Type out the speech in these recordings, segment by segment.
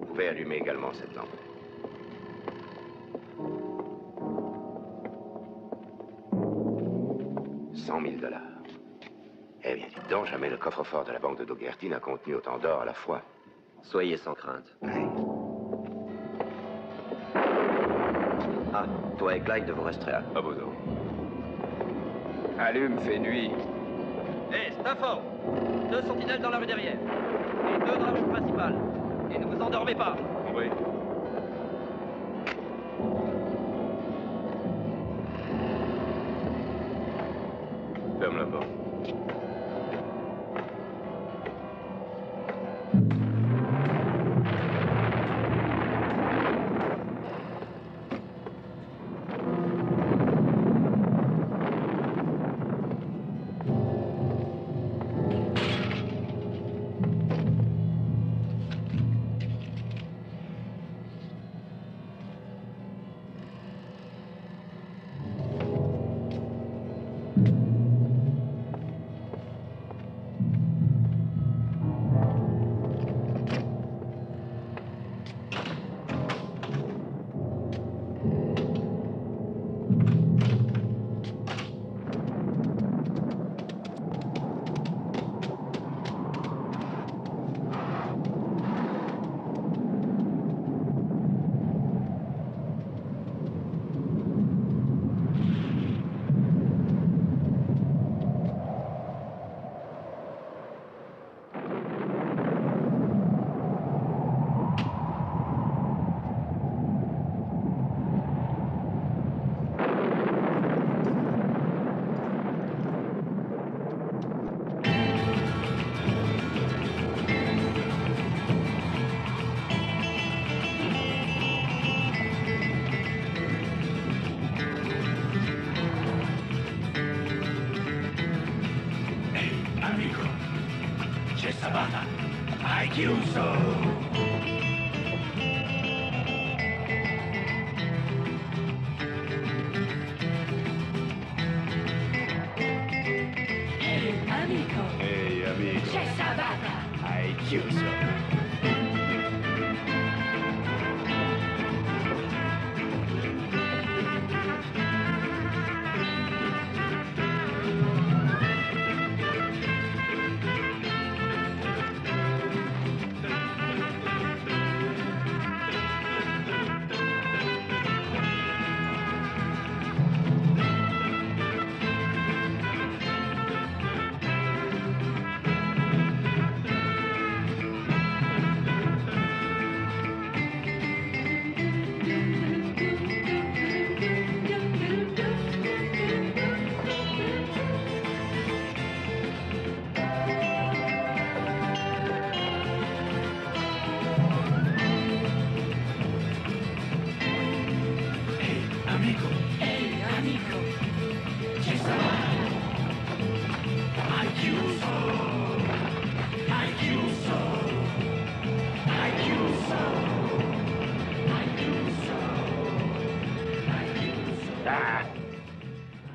Vous pouvez allumer également cette lampe. $100 000. Eh bien, dites donc, jamais le coffre-fort de la banque de Dougherty n'a contenu autant d'or à la fois. Soyez sans crainte. Oui. Ah, toi et Clyde, vous resterez là. À vos ordres. Allume, fait nuit. Hé, Stafford! 2 sentinelles dans la rue derrière. Et 2 dans la rue principale. Et ne vous endormez pas. Oui. Ferme la porte.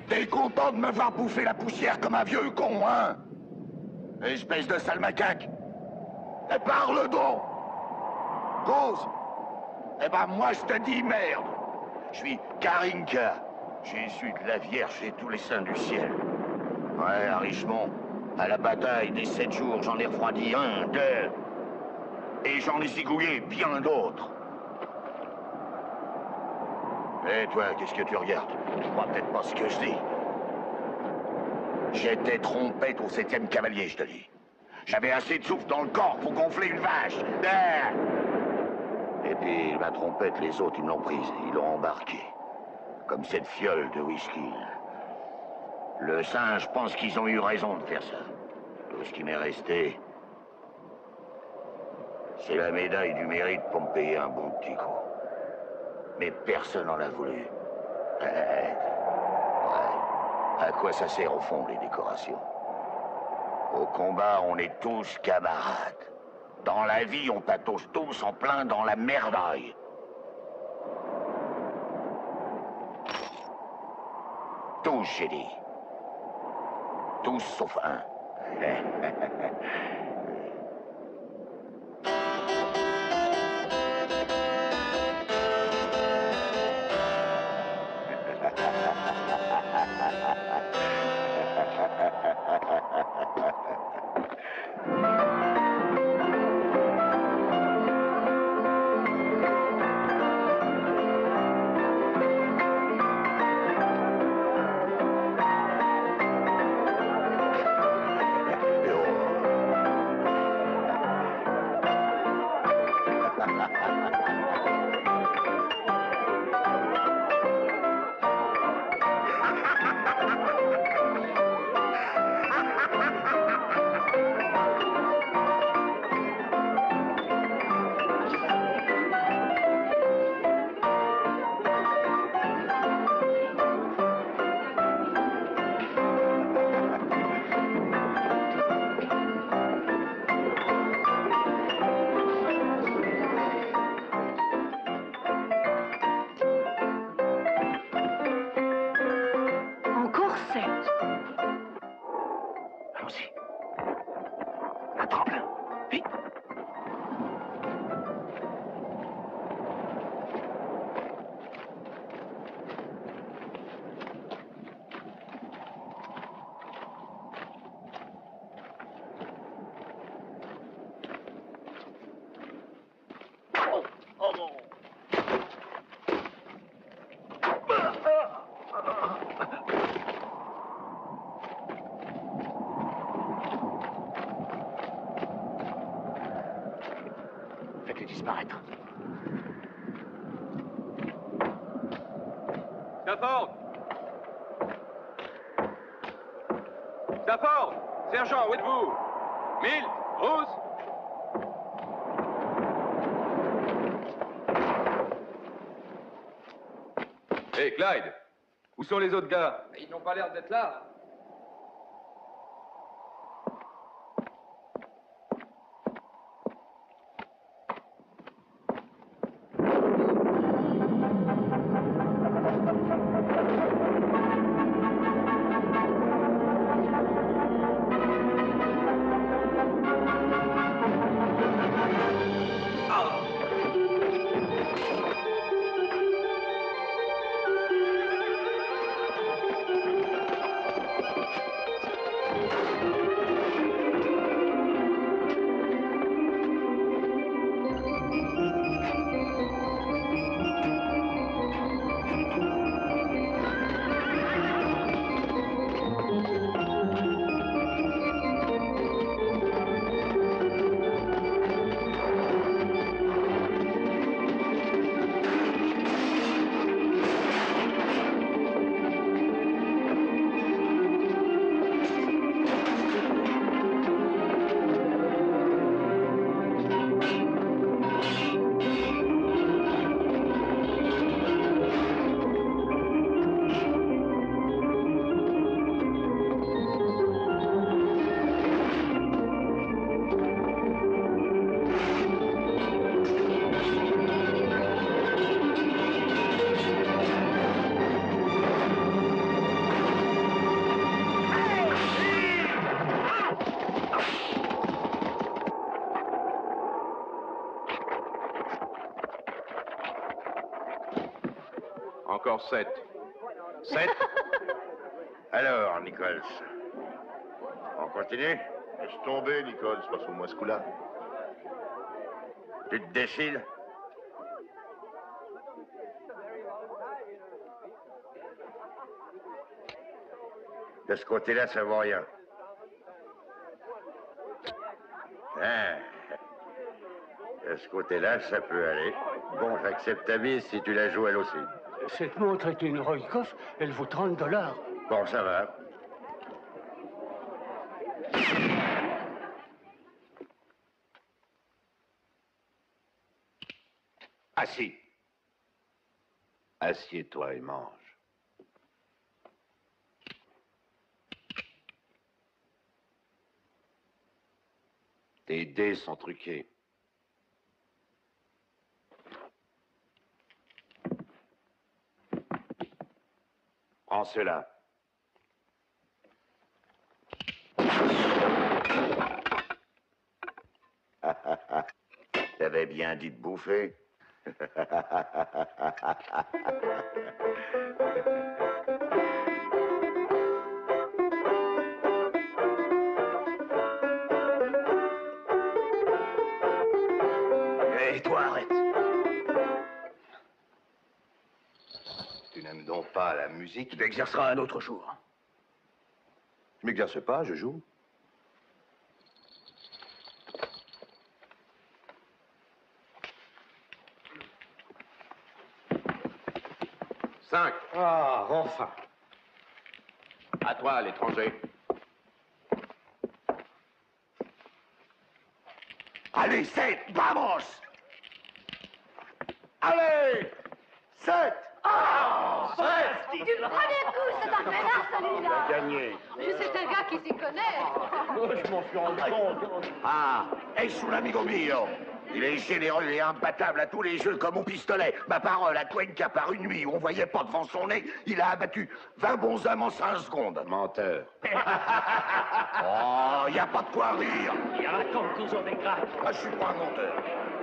T'es content de me voir bouffer la poussière comme un vieux con, hein? Espèce de sale macaque. Et parle donc! Cause? Eh ben moi je te dis merde. Je suis Karinka. Jésus de la Vierge et tous les saints du ciel. Ouais, à Richmond, à la bataille des 7 jours, j'en ai refroidi 1, 2. Et j'en ai zigouillé bien d'autres. Eh toi, qu'est-ce que tu regardes? Tu crois peut-être pas ce que je dis. J'étais trompette au 7e cavalier, je te dis. J'avais assez de souffle dans le corps pour gonfler une vache. Et puis, ma trompette, les autres, ils me l'ont prise. Ils l'ont embarquée. Comme cette fiole de whisky. Le singe pense qu'ils ont eu raison de faire ça. Tout ce qui m'est resté, c'est la médaille du mérite pour me payer un bon petit coup. Mais personne n'en a voulu. Ouais. À quoi ça sert au fond, les décorations? Au combat, on est tous camarades. Dans la vie, on patauge tous en plein dans la merdaille. Tous, j'ai dit. Tous sauf un. Encore 7. Allons-y. Un tremplin. Vite. Faites-les disparaître. Stafford! Stafford! Sergent, où êtes-vous? Milt? Bruce? Hé, Clyde! Où sont les autres gars? Ils n'ont pas l'air d'être là. Encore 7. 7. Alors, Nichols. On continue? Laisse tomber, Nicole, passe-moi ce coup-là. Tu te décides? De ce côté-là, ça vaut rien. Ah. De ce côté-là, ça peut aller. Bon, j'accepte ta mise si tu la joues elle aussi. Cette montre est une Roykoff, elle vaut $30. Bon, ça va. Assis. Assieds-toi et mange. Tes dés sont truqués. Prends cela. T'avais bien dit de bouffer. Hé, toi, arrête. Tu n'aimes donc pas la musique? Tu t'exerceras un autre jour. Je m'exerce pas, je joue. Cinq. Ah, enfin. À toi, l'étranger. Allez, 7, vamos! Allez! 7! Ah! 7! Du premier coup, c'est un connard, celui-là. Gagné. Mais c'est un gars qui s'y connaît. Je m'en suis rendu compte. Ah! Es un amigo mio! Il est généreux et imbattable à tous les jeux comme au pistolet. Ma parole, à Cuenca, par une nuit où on voyait pas devant son nez, il a abattu 20 bons hommes en 5 secondes. Menteur. Oh, y a pas de quoi rire! Il raconte toujours des grattes. Moi, je suis pas un menteur.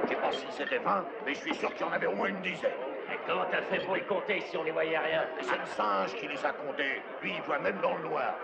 Je sais pas si c'était 20, mais je suis sûr qu'il y en avait au moins une dizaine. Et comment t'as fait pour les compter si on les voyait rien? Et c'est le singe qui les a comptés. Lui, il voit même dans le noir.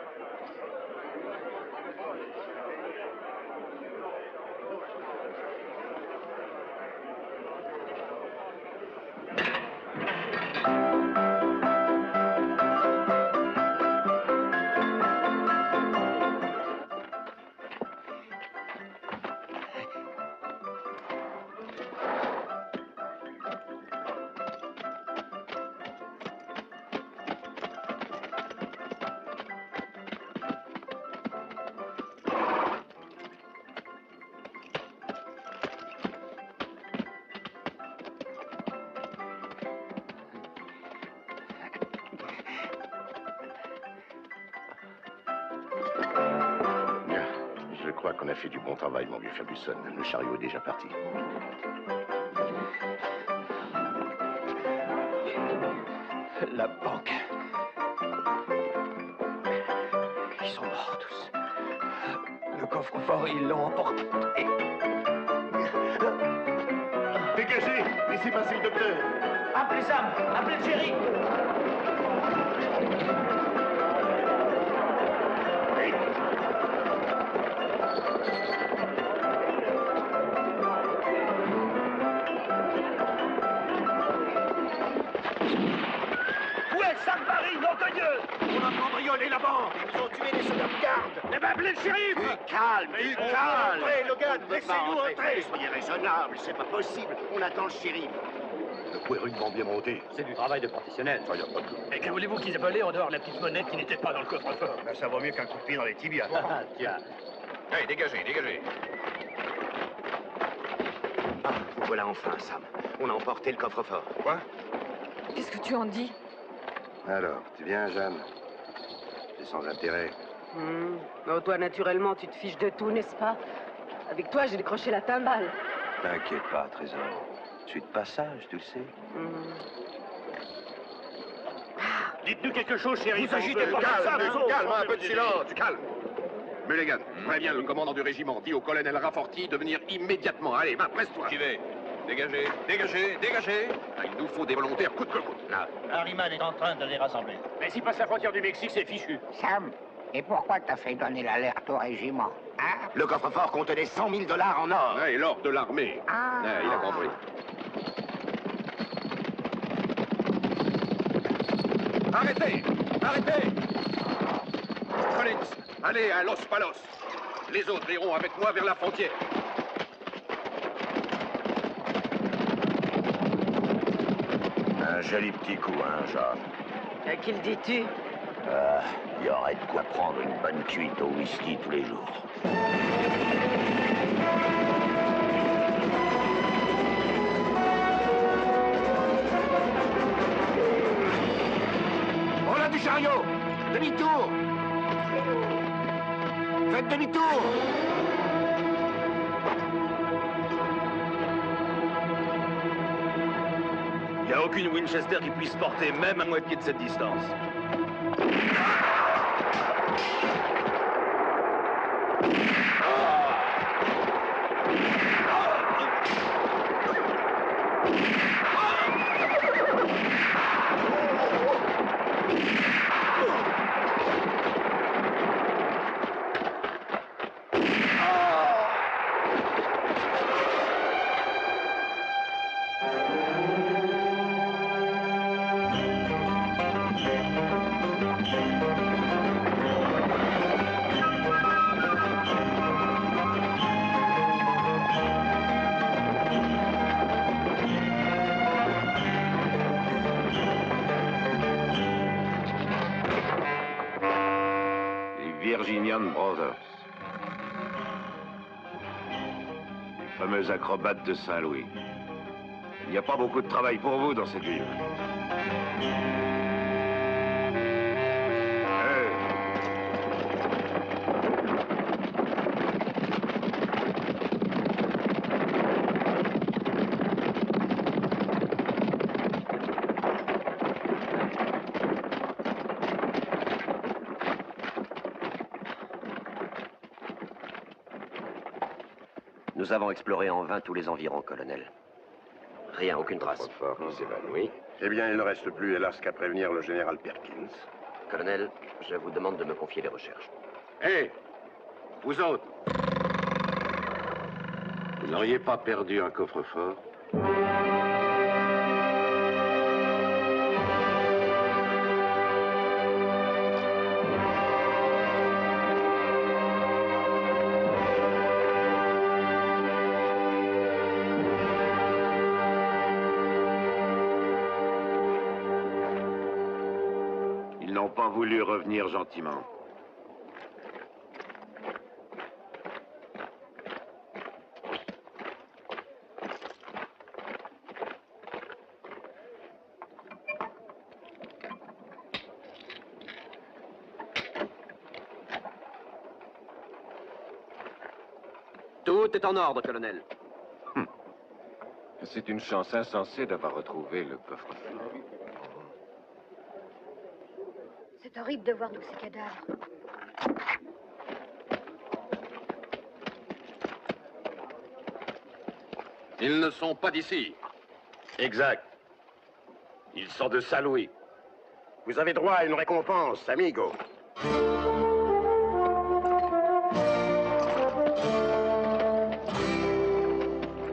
Je crois qu'on a fait du bon travail, mon vieux Ferguson. Le chariot est déjà parti. La banque. Ils sont morts tous. Le coffre-fort, ils l'ont emporté. Dégagez! Laissez passer le docteur! Appelez Sam! Appelez le shérif! Où est Sam Barry, nom de Dieu? On a cambriolé la banque. Ils ont tué les soldats de garde. Eh ben, appelez le shérif. Calme, calme. Entrez, Logan, laissez-nous entrer. Soyez raisonnable, c'est pas possible. On attend le shérif. Le pouvez rudement bien monter. C'est du travail de professionnel. Ça, y a pas de doute. Et que voulez-vous qu'ils aient volé en dehors de la petite monnaie qui n'était pas dans le coffre-fort? Ben, ça vaut mieux qu'un coup de pied dans les tibias. Ah, tiens. Hey, dégagez, dégagez. Ah, voilà enfin, Sam. On a emporté le coffre-fort. Quoi? Qu'est-ce que tu en dis? Alors, tu viens, Jeanne? C'est sans intérêt. Oh, toi, naturellement, tu te fiches de tout, n'est-ce pas? Avec toi, j'ai décroché la timbale. T'inquiète pas, Trésor. Je suis de passage, tu le sais. Dites-nous quelque chose, chérie. Vous agitez pas comme ça, vous autres. Calme, un peu de silence, calme. Mulligan, préviens le commandant du régiment. Dis au colonel Rafforti de venir immédiatement. Allez, va, presse-toi. J'y vais. Dégagez, dégagez, dégagez. Ah, il nous faut des volontaires coûte que coûte. Là. Harriman est en train de les rassembler. Mais s'il passe la frontière du Mexique, c'est fichu. Sam, et pourquoi t'as fait donner l'alerte au régiment? Hein? Le coffre-fort contenait 100 000 $ en or. Ouais, et l'ordre de l'armée. Ah. Ouais, il a compris. Arrêtez! Arrêtez! Collins, allez à Los Palos. Les autres iront avec moi vers la frontière. Un joli petit coup, hein, Jean. À qui le dis-tu? Il y aurait de quoi prendre une bonne cuite au whisky tous les jours. chariot! Demi-tour! Faites demi-tour! Il n'y a aucune Winchester qui puisse porter même à moitié de cette distance. Virginian Brothers. Les fameux acrobates de Saint-Louis. Il n'y a pas beaucoup de travail pour vous dans cette ville. Nous avons exploré en vain tous les environs, colonel. Rien, aucune trace. Fort qui s'évanouit. Eh bien, il ne reste plus, hélas, qu'à prévenir le général Perkins. Colonel, je vous demande de me confier les recherches. Hé, vous autres, vous n'auriez pas perdu un coffre-fort? Ils n'ont pas voulu revenir gentiment. Tout est en ordre, colonel. C'est une chance insensée d'avoir retrouvé le coffre-fort. C'est horrible de voir tous ces cadavres. Ils ne sont pas d'ici. Exact. Ils sont de Saint-Louis. Vous avez droit à une récompense, amigo.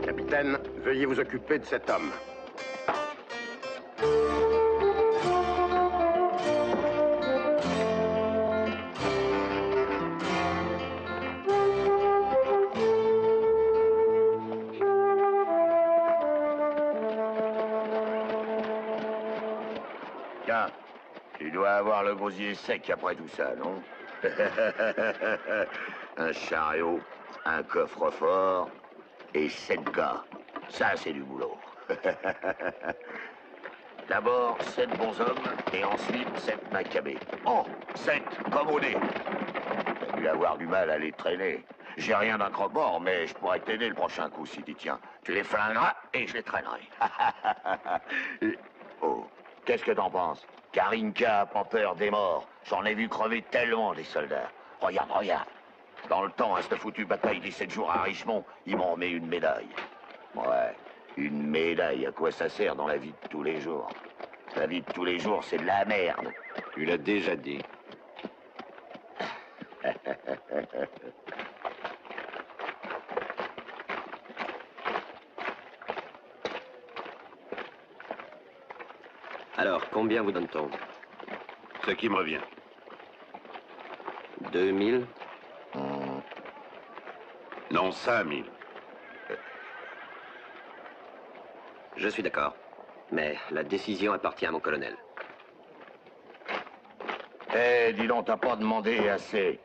Capitaine, veuillez vous occuper de cet homme. Tiens, tu dois avoir le gosier sec après tout ça, non? Un chariot, un coffre-fort et 7 gars. Ça, c'est du boulot. D'abord, 7 bons hommes et ensuite 7 macabées. Oh, 7, comme au nez. T'as dû avoir du mal à les traîner. J'ai rien d'un croque-mort, mais je pourrais t'aider le prochain coup si tu tiens. Tu les flingueras et je les traînerai. Oh, qu'est-ce que t'en penses? Karinka a pas peur des morts. J'en ai vu crever tellement des soldats. Regarde, regarde. Dans le temps, à cette foutue bataille des 7 jours à Richmond, ils m'ont remis une médaille. Ouais, une médaille, à quoi ça sert dans la vie de tous les jours? La vie de tous les jours, c'est de la merde. Tu l'as déjà dit. Alors, combien vous donne-t-on? Ce qui me revient. 2000? Non, 5000. Je suis d'accord. Mais la décision appartient à mon colonel. Eh, dis donc, t'as pas demandé assez.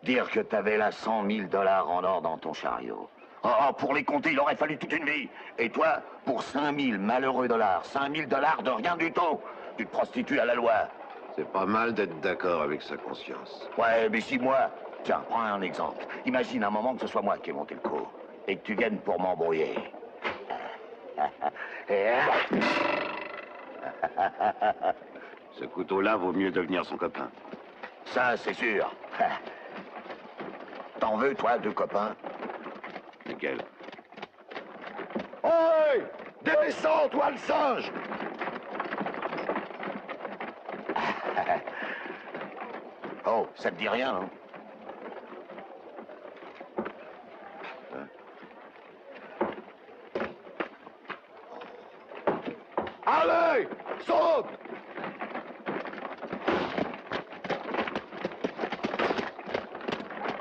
Dire que t'avais là 100 000 $ en or dans ton chariot. Oh, pour les compter, il aurait fallu toute une vie. Et toi, pour 5 000 malheureux dollars, 5 000 $ de rien du tout, tu te prostitues à la loi. C'est pas mal d'être d'accord avec sa conscience. Ouais, mais si moi... Tiens, prends un exemple. Imagine un moment que ce soit moi qui ai monté le coup. Et que tu viennes pour m'embrouiller. Ce couteau-là vaut mieux devenir son copain. Ça, c'est sûr. T'en veux, toi, deux copains? Lesquels? Hey! Descends, toi, le singe! Oh, ça te dit rien, hein? Allez! Saute!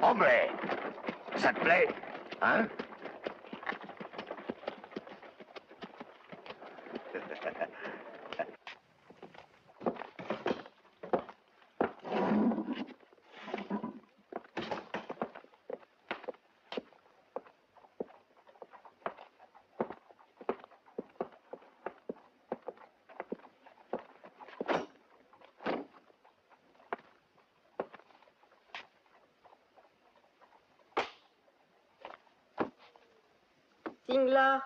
Oh, mais... Ça te plaît? Hein? Singla.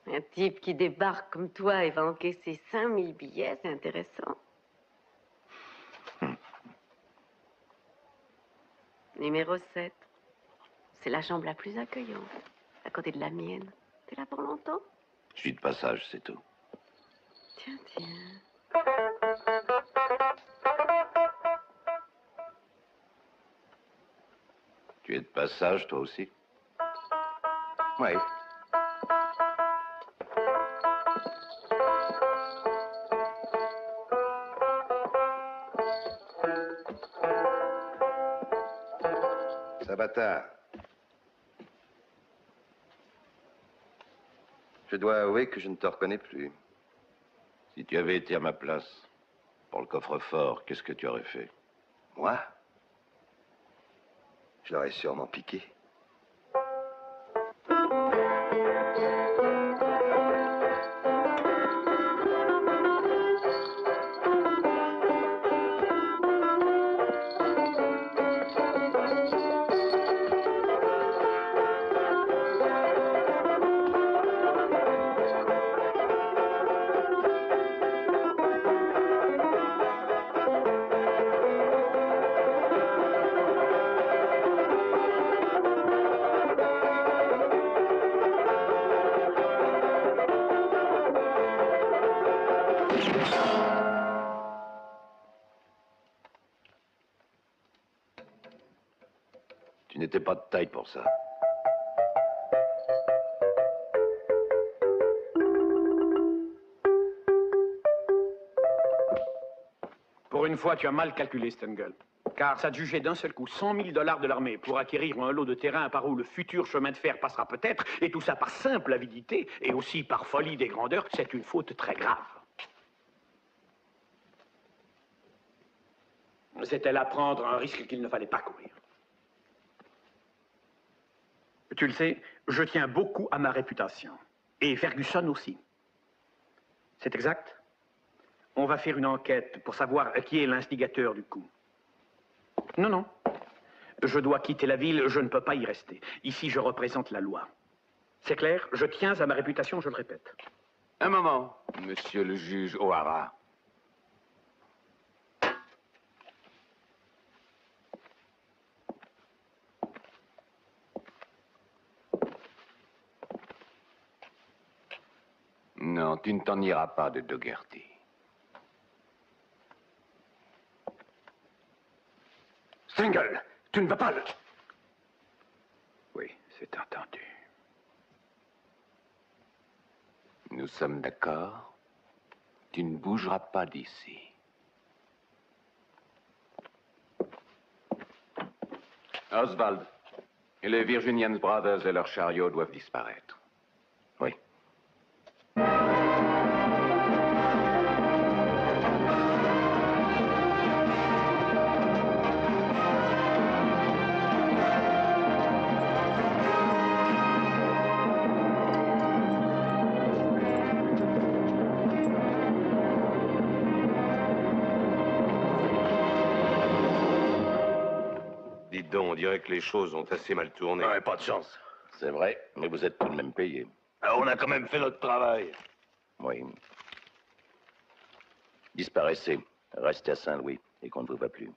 Un type qui débarque comme toi et va encaisser 5000 billets, c'est intéressant. Numéro 7. C'est la chambre la plus accueillante, à côté de la mienne. T'es là pour longtemps? Je suis de passage, c'est tout. Tiens, tiens. Tu es de passage, toi aussi? Oui. Sabata. Je dois avouer que je ne te reconnais plus. Si tu avais été à ma place, pour le coffre-fort, qu'est-ce que tu aurais fait? Moi? Je l'aurais sûrement piqué. Tu n'étais pas de taille pour ça. Pour une fois, tu as mal calculé, Stengel. Car s'adjuger d'un seul coup 100 000 $ de l'armée pour acquérir un lot de terrain par où le futur chemin de fer passera peut-être, et tout ça par simple avidité, et aussi par folie des grandeurs, c'est une faute très grave. C'était là prendre un risque qu'il ne fallait pas courir. Tu le sais, je tiens beaucoup à ma réputation. Et Ferguson aussi. C'est exact? On va faire une enquête pour savoir qui est l'instigateur du coup. Non, non. Je dois quitter la ville, je ne peux pas y rester. Ici, je représente la loi. C'est clair? Je tiens à ma réputation, je le répète. Un moment, monsieur le juge O'Hara. Non, tu ne t'en iras pas de Dougherty. Stengel, tu ne vas pas le... Oui, c'est entendu. Nous sommes d'accord? Tu ne bougeras pas d'ici. Oswald, et les Virginian Brothers et leurs chariots doivent disparaître. Oui. on dirait que les choses ont assez mal tourné. Ouais, pas de chance. C'est vrai, mais vous êtes tout de même payé. Ah, on a quand même fait notre travail. Oui. Disparaissez. Restez à Saint-Louis et qu'on ne vous voit plus.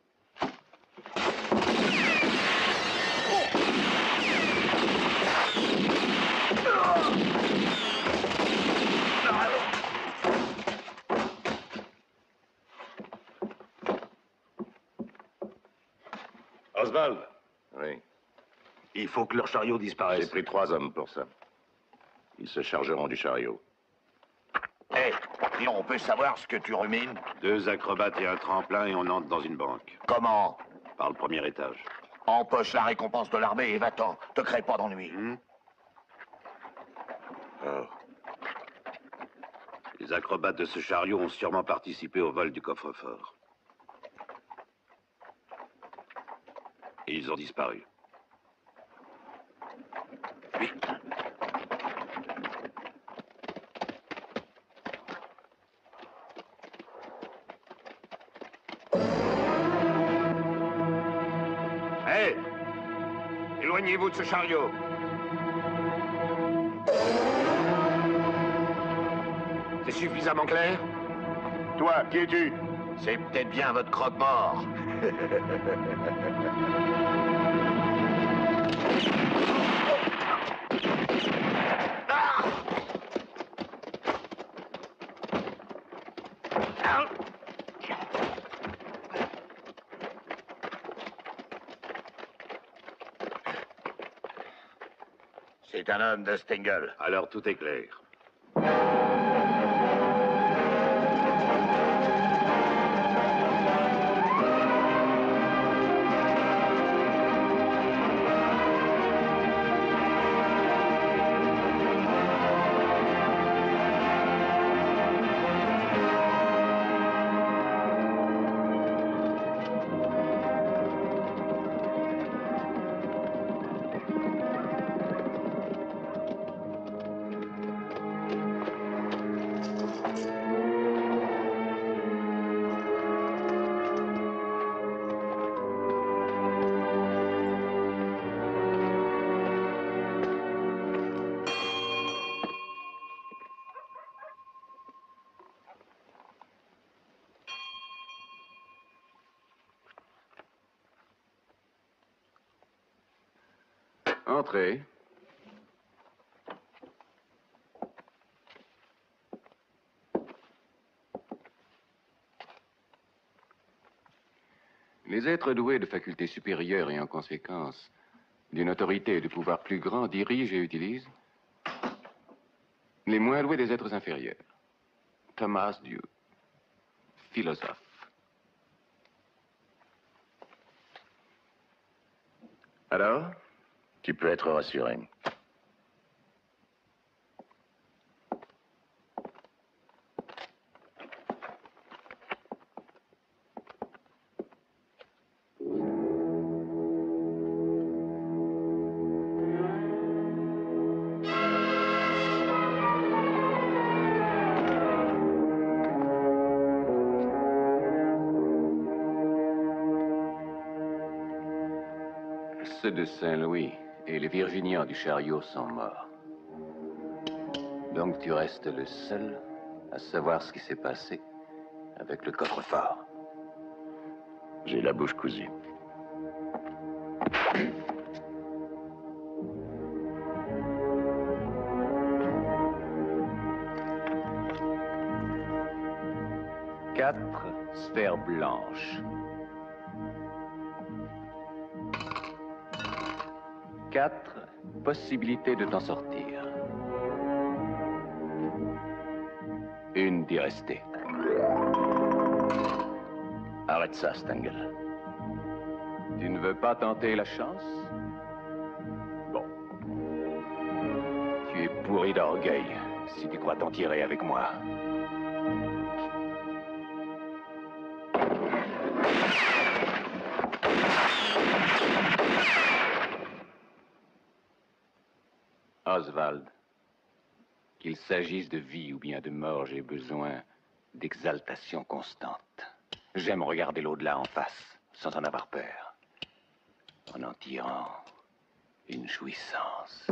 Oswald, Oui. il faut que leur chariot disparaisse. J'ai pris 3 hommes pour ça. Ils se chargeront du chariot. Hé, dis, on peut savoir ce que tu rumines? 2 acrobates et un tremplin et on entre dans une banque. Comment? Par le premier étage. Empoche la récompense de l'armée et va-t'en. Te crée pas d'ennui. Oh. Les acrobates de ce chariot ont sûrement participé au vol du coffre-fort. Et ils ont disparu. Vite. Hé! Éloignez-vous de ce chariot. C'est suffisamment clair? Toi, qui es-tu? C'est peut-être bien votre croque-mort. C'est un homme de Stengel. Alors tout est clair. Entrez. Les êtres doués de facultés supérieures et en conséquence d'une autorité et de pouvoir plus grand dirigent et utilisent les moins doués des êtres inférieurs. Thomas Duke, philosophe. Alors, Tu peux être rassuré. Ceux de Saint-Louis et les Virginiens du chariot sont morts. Donc tu restes le seul à savoir ce qui s'est passé avec le coffre-fort. J'ai la bouche cousue. Quatre sphères blanches. 4 possibilités de t'en sortir. Une d'y rester. Arrête ça, Stengel. Tu ne veux pas tenter la chance? Bon. Tu es pourri d'orgueil si tu crois t'en tirer avec moi. Oswald, qu'il s'agisse de vie ou bien de mort, j'ai besoin d'exaltation constante. J'aime regarder l'au-delà en face, sans en avoir peur. en tirant une jouissance.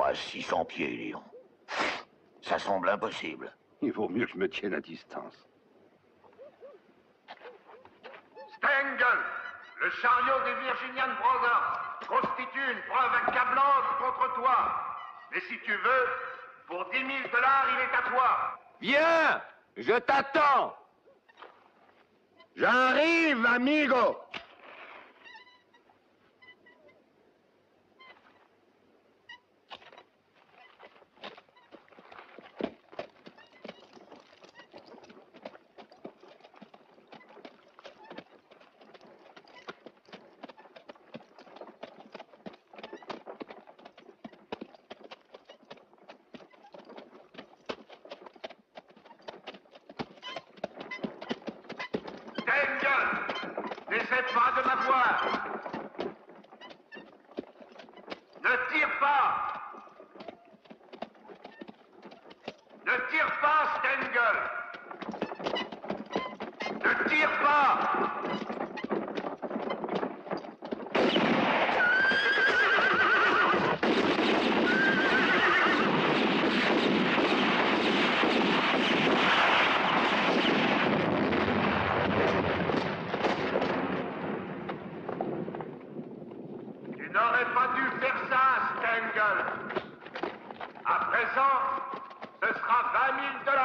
À 600 pieds, Léon. Ça semble impossible. Il vaut mieux que je me tienne à distance. Stengel, le chariot des Virginian Brothers constitue une preuve accablante contre toi. Mais si tu veux, pour 10 000 $, il est à toi. Viens, je t'attends. J'arrive, amigo. N'essaie pas de m'avoir. Ne tire pas. Ne tire pas, Stengel. Ne tire pas. À présent, ce sera 20 000 $.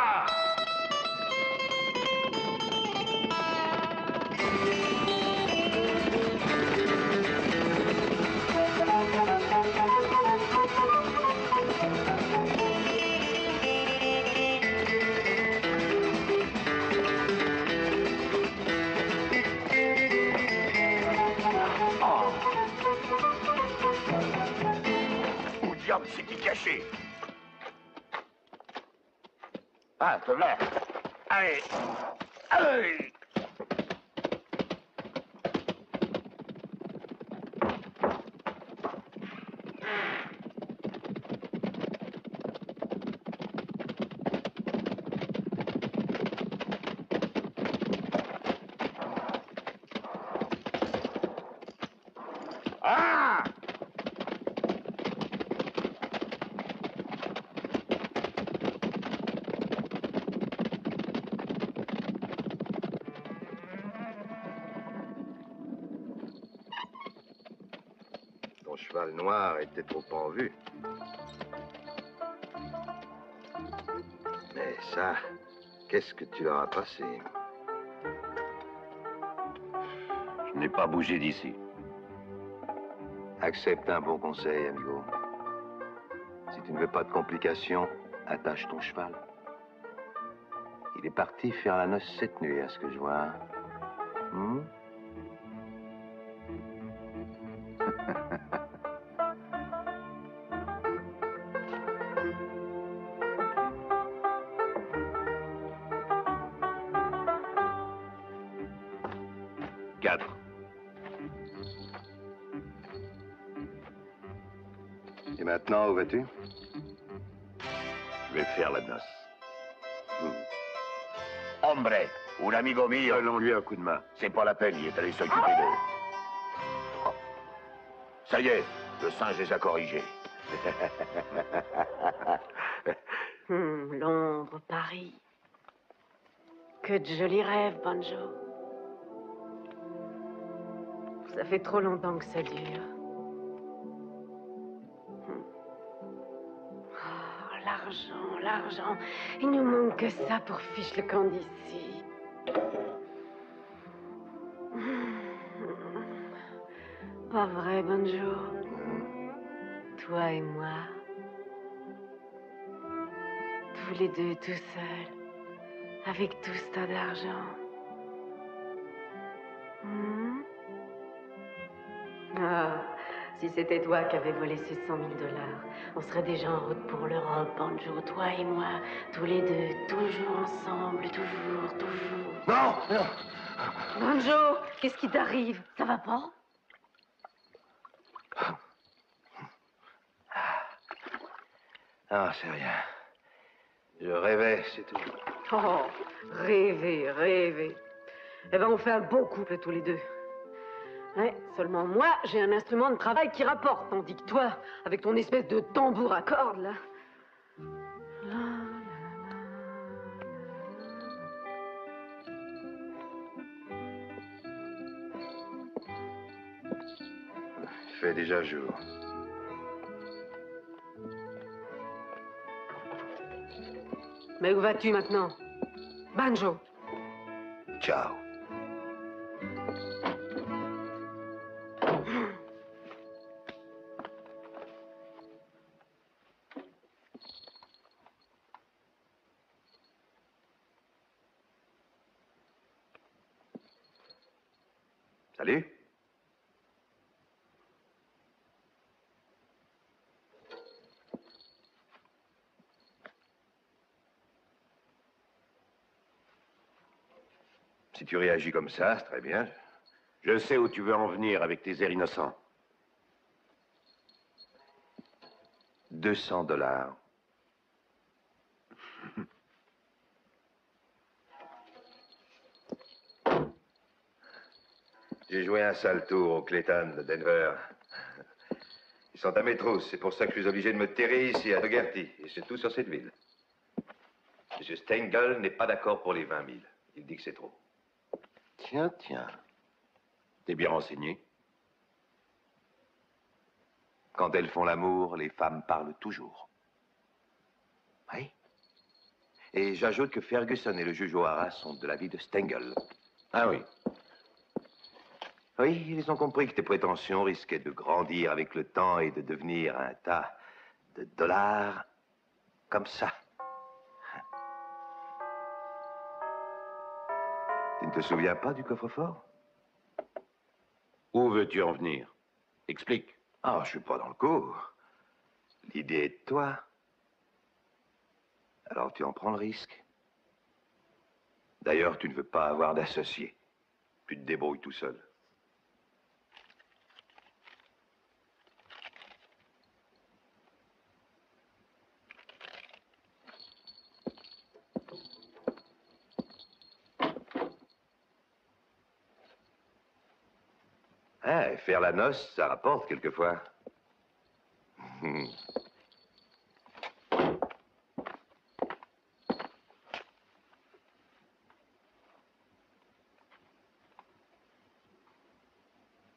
Où diable s'est-il caché? Ah, te voilà. Allez. Allez. Ah! Ton cheval noir était trop en vue. Mais ça, qu'est-ce que tu leur as passé? Je n'ai pas bougé d'ici. Accepte un bon conseil, amigo. Si tu ne veux pas de complications, attache ton cheval. Il est parti faire la noce cette nuit, à ce que je vois. Hmm? Et maintenant, où vas-tu? Je vais faire la noce. Hombre, un amigo mio. Donnons-lui un coup de main. C'est pas la peine, il est allé s'occuper d'eux. Oh. Ça y est, le singe les a corrigés. Londres, Paris. Que de jolis rêves, Banjo. Ça fait trop longtemps que ça dure. Oh, l'argent, l'argent. Il nous manque que ça pour fiche le camp d'ici. Pas vrai, Banjo. Toi et moi. Tous les deux tout seuls. Avec tout ce tas d'argent. Ah, si c'était toi qui avais volé ces 100 000 $, on serait déjà en route pour l'Europe, Banjo, toi et moi, tous les deux, toujours ensemble, toujours, toujours. Non, non. Banjo, qu'est-ce qui t'arrive? Ça va pas? Ah, c'est rien. Je rêvais, c'est tout. Oh, rêver, rêver. Eh ben, on fait un beau couple tous les deux. Ouais, seulement moi, j'ai un instrument de travail qui rapporte, tandis que toi, avec ton espèce de tambour à cordes, là... Il fait déjà jour. Mais où vas-tu maintenant? Banjo. Ciao. Salut. Si tu réagis comme ça, c'est très bien. Je sais où tu veux en venir avec tes airs innocents. 200 $. J'ai joué un sale tour au Clayton de Denver. Ils sont à mes trousses, c'est pour ça que je suis obligé de me terrer ici, à Dougherty. Et c'est tout sur cette ville. Monsieur Stengel n'est pas d'accord pour les 20 000. Il dit que c'est trop. Tiens, tiens. T'es bien renseigné? Quand elles font l'amour, les femmes parlent toujours. Oui. Et j'ajoute que Ferguson et le juge O'Hara sont de l'avis de Stengel. Ah oui. Oui, ils ont compris que tes prétentions risquaient de grandir avec le temps et de devenir un tas de dollars comme ça. Tu ne te souviens pas du coffre-fort? Où veux-tu en venir? Explique. Ah, je suis pas dans le coup. L'idée est de toi. Alors tu en prends le risque. D'ailleurs, tu ne veux pas avoir d'associé. Tu te débrouilles tout seul. Ah, faire la noce, ça rapporte quelquefois.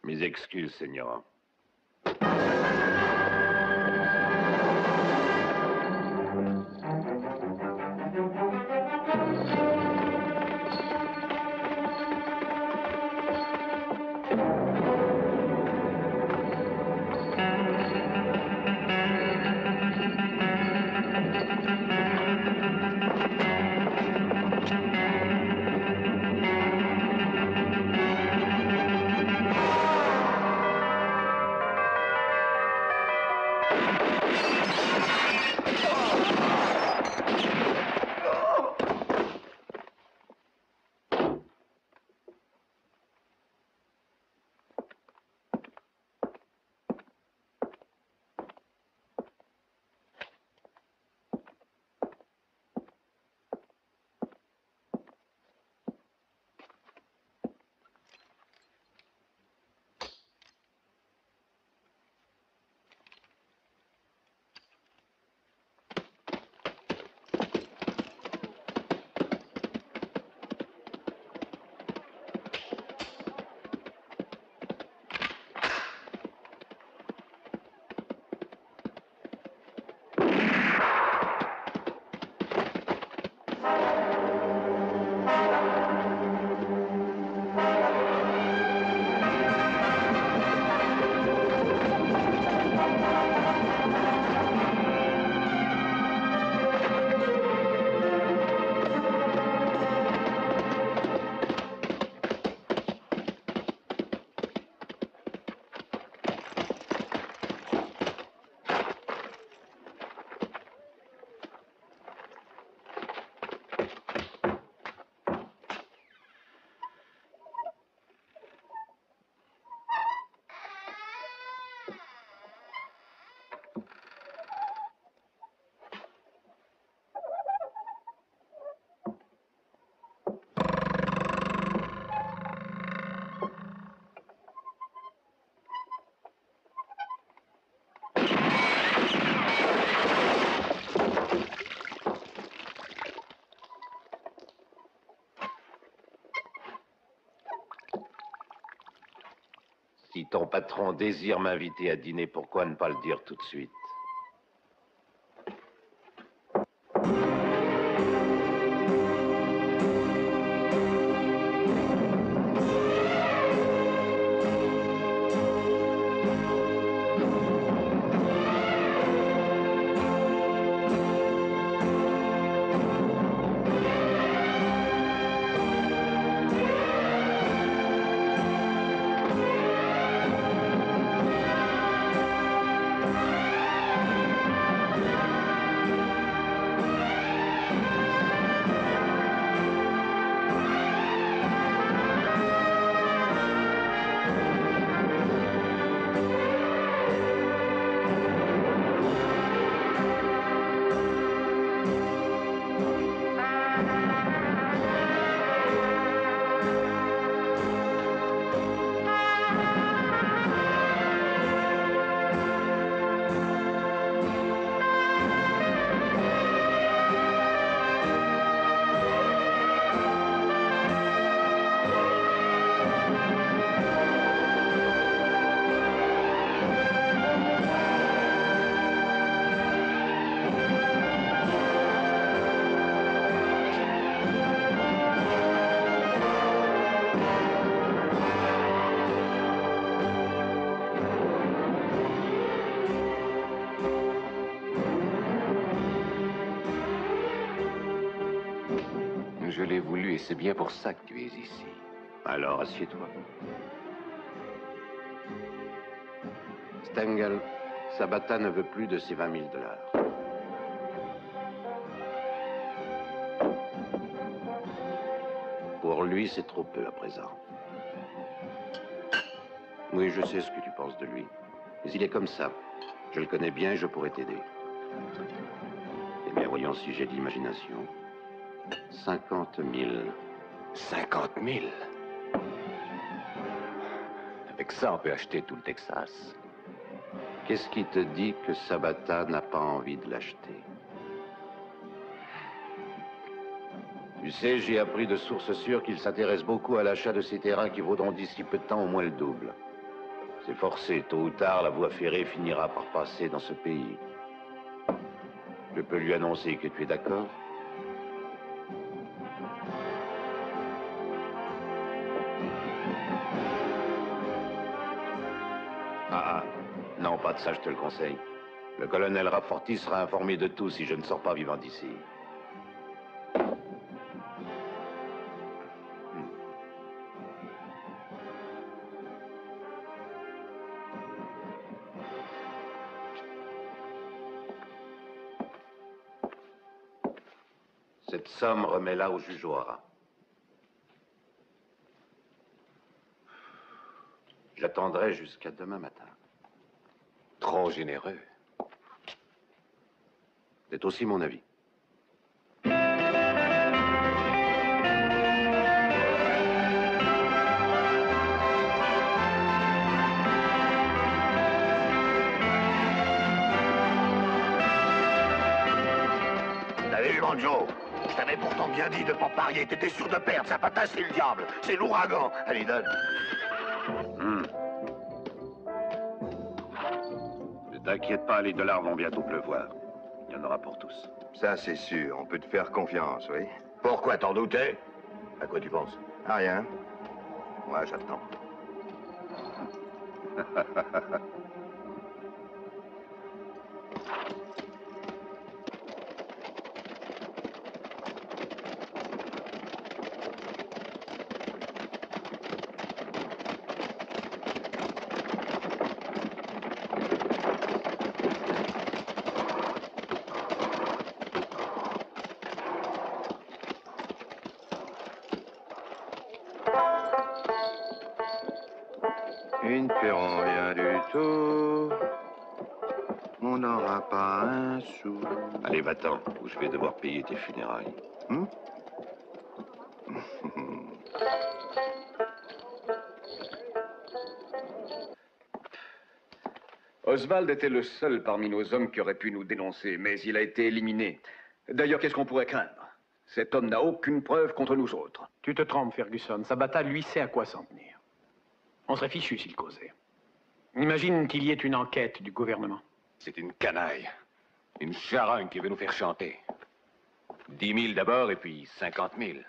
Mes excuses, Seigneur. Si ton patron désire m'inviter à dîner, pourquoi ne pas le dire tout de suite? Je l'ai voulu et c'est bien pour ça que tu es ici. Alors, assieds-toi. Stengel, Sabata ne veut plus de ses 20 000 $. Pour lui, c'est trop peu à présent. Oui, je sais ce que tu penses de lui. Mais il est comme ça. Je le connais bien et je pourrais t'aider. Eh bien, voyons si j'ai de l'imagination. 50 000. 50 000? Avec ça, on peut acheter tout le Texas. Qu'est-ce qui te dit que Sabata n'a pas envie de l'acheter? Tu sais, j'ai appris de sources sûres qu'il s'intéresse beaucoup à l'achat de ces terrains qui vaudront d'ici peu de temps au moins le double. C'est forcé, tôt ou tard, la voie ferrée finira par passer dans ce pays. Je peux lui annoncer que tu es d'accord? Non, pas de ça, je te le conseille. Le colonel Rafforti sera informé de tout si je ne sors pas vivant d'ici. Cette somme, remets-la au juge O'Hara. J'attendrai jusqu'à demain matin. Trop généreux. C'est aussi mon avis. T'as vu, Manjo? Je t'avais pourtant bien dit de pas parier. T'étais sûr de perdre. Zapata, c'est le diable. C'est l'ouragan. Allez, donne. Ne t'inquiète pas, les dollars vont bientôt pleuvoir. Il y en aura pour tous. Ça, c'est sûr. On peut te faire confiance, oui. Pourquoi t'en doutais? À quoi tu penses? À rien. Moi, j'attends. Ils ne paieront rien du tout. On n'aura pas un sou. Allez, va-t'en, ou je vais devoir payer tes funérailles. Oswald était le seul parmi nos hommes qui aurait pu nous dénoncer, mais il a été éliminé. D'ailleurs, qu'est-ce qu'on pourrait craindre? Cet homme n'a aucune preuve contre nous autres. Tu te trompes, Ferguson. Sabata, lui, sait à quoi s'en tenir. On serait fichu s'il causait. Imagine qu'il y ait une enquête du gouvernement. C'est une canaille. Une charogne qui veut nous faire chanter. 10 000 d'abord et puis 50 000.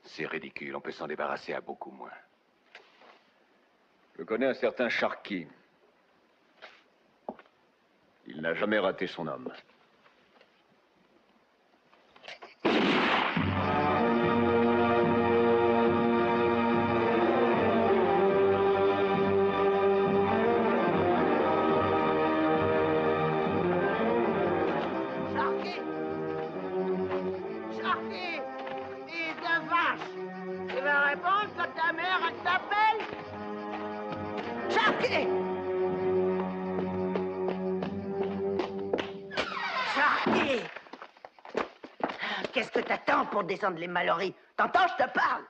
C'est ridicule, on peut s'en débarrasser à beaucoup moins. Je connais un certain Sharkey. Il n'a jamais raté son homme. Sharkey! Sharkey! Fils de vache! Tu vas répondre quand ta mère, elle t'appelle? Sharkey! Sharkey! Qu'est-ce que t'attends pour descendre les Mallory? T'entends, je te parle?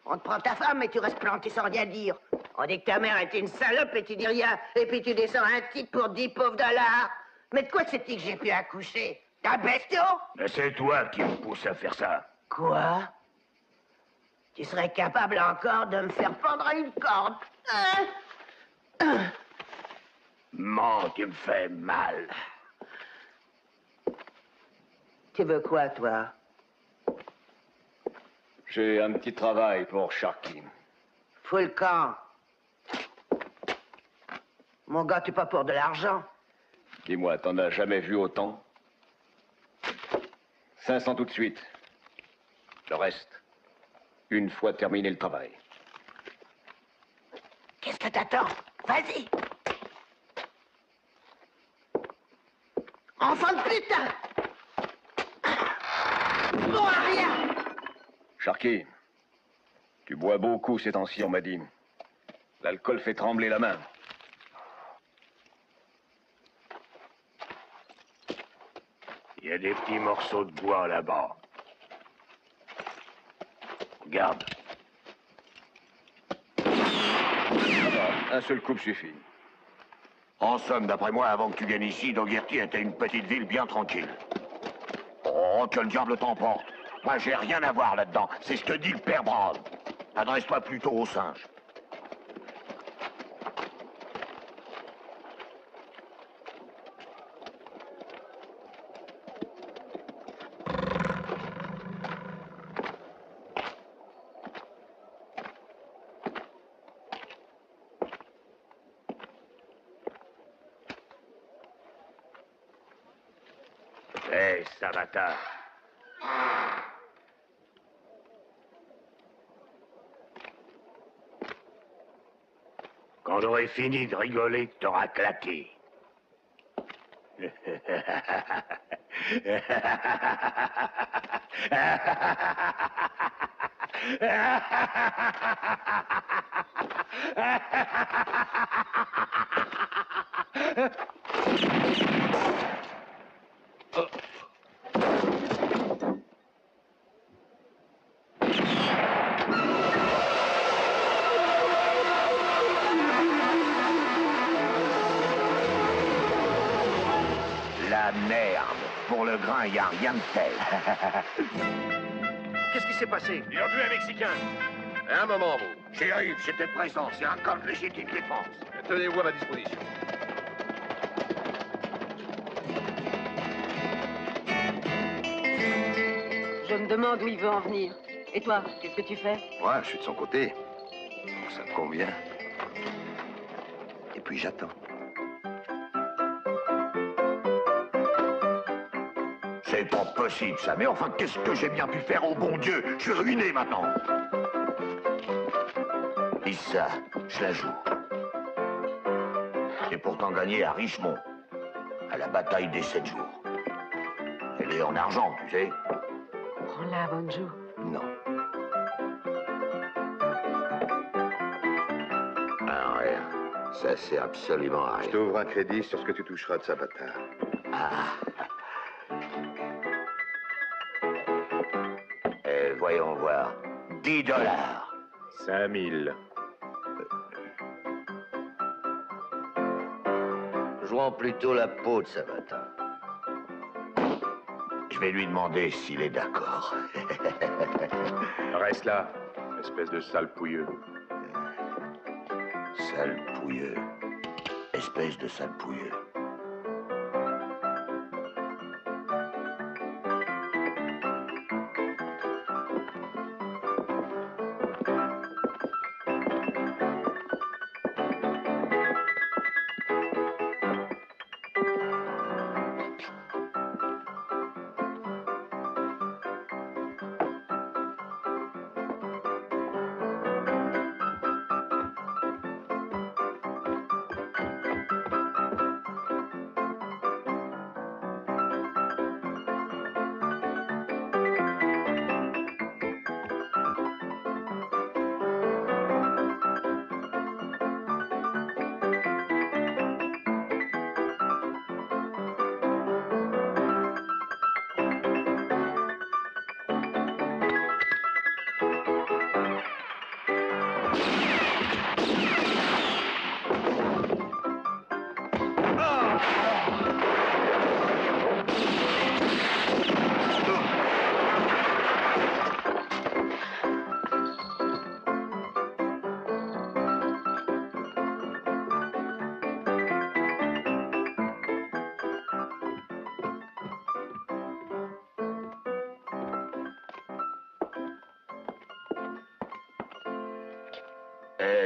On te prend ta femme et tu restes planté sans rien dire. On dit que ta mère était une salope et tu dis rien. Et puis tu descends un type pour 10 pauvres dollars. Mais de quoi c'est-il que j'ai pu accoucher? T'as bestiau? Mais c'est toi qui me pousse à faire ça. Quoi? Tu serais capable encore de me faire pendre à une corde? Hein? Mens, tu me fais mal. Tu veux quoi, toi? J'ai un petit travail pour Sharkey. Fous le camp. Mon gars, t'es pas pour de l'argent. Dis-moi, t'en as jamais vu autant? 500 tout de suite. Le reste, une fois terminé le travail. Qu'est-ce que t'attends? Vas-y. Enfant de putain! Bon à rien! Sharkey, tu bois beaucoup ces temps-ci, on m'a dit. L'alcool fait trembler la main. Il y a des petits morceaux de bois là-bas. Regarde. Un seul coup suffit. En somme, d'après moi, avant que tu viennes ici, Dougherty était une petite ville bien tranquille. Oh, que le diable t'emporte. Moi, j'ai rien à voir là-dedans. C'est ce que dit le père Brown. Adresse-toi plutôt au singe. Hé, Savata. Quand on aurait fini de rigoler, t'auras claqué. La merde. Pour le grain, il n'y a rien de tel. Qu'est-ce qui s'est passé? Ils ont tué un Mexicain. Un moment, vous. Shérif, j'étais présent. C'est un cas de légitime défense. Tenez-vous à ma disposition. Je me demande où il veut en venir. Et toi, qu'est-ce que tu fais? Moi, je suis de son côté. Donc ça me convient. Et puis j'attends. C'est pas possible, ça. Mais enfin, qu'est-ce que j'ai bien pu faire au bon Dieu? Je suis ruiné maintenant. Et ça, je la joue. J'ai pourtant gagné à Richmond, à la bataille des 7 jours. Elle est en argent, tu sais. Prends-la, Bonjour. Non. Ah, rien. Ça sert absolument à rien. Je t'ouvre un crédit sur ce que tu toucheras de Savata. Ah. Voyons voir. 10 $. 5000. Jouons plutôt la peau de Savata. Je vais lui demander s'il est d'accord. Reste là, espèce de sale pouilleux. Sale pouilleux. Espèce de sale pouilleux.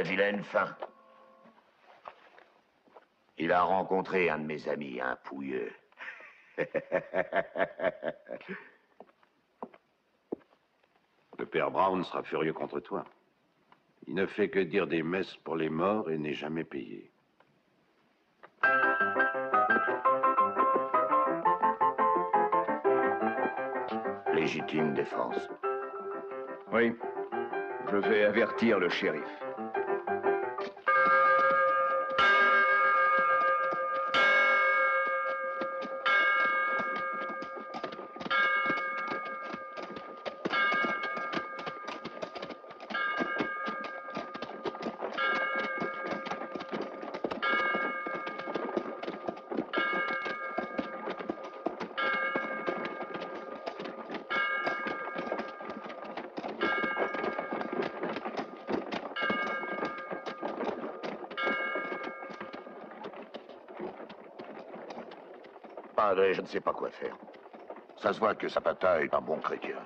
Vilaine fin. Il a rencontré un de mes amis, un pouilleux. Le père Brown sera furieux contre toi. Il ne fait que dire des messes pour les morts et n'est jamais payé. Légitime défense. Oui. Je vais avertir le shérif. Padre, je ne sais pas quoi faire. Ça se voit que Zapata est un bon chrétien.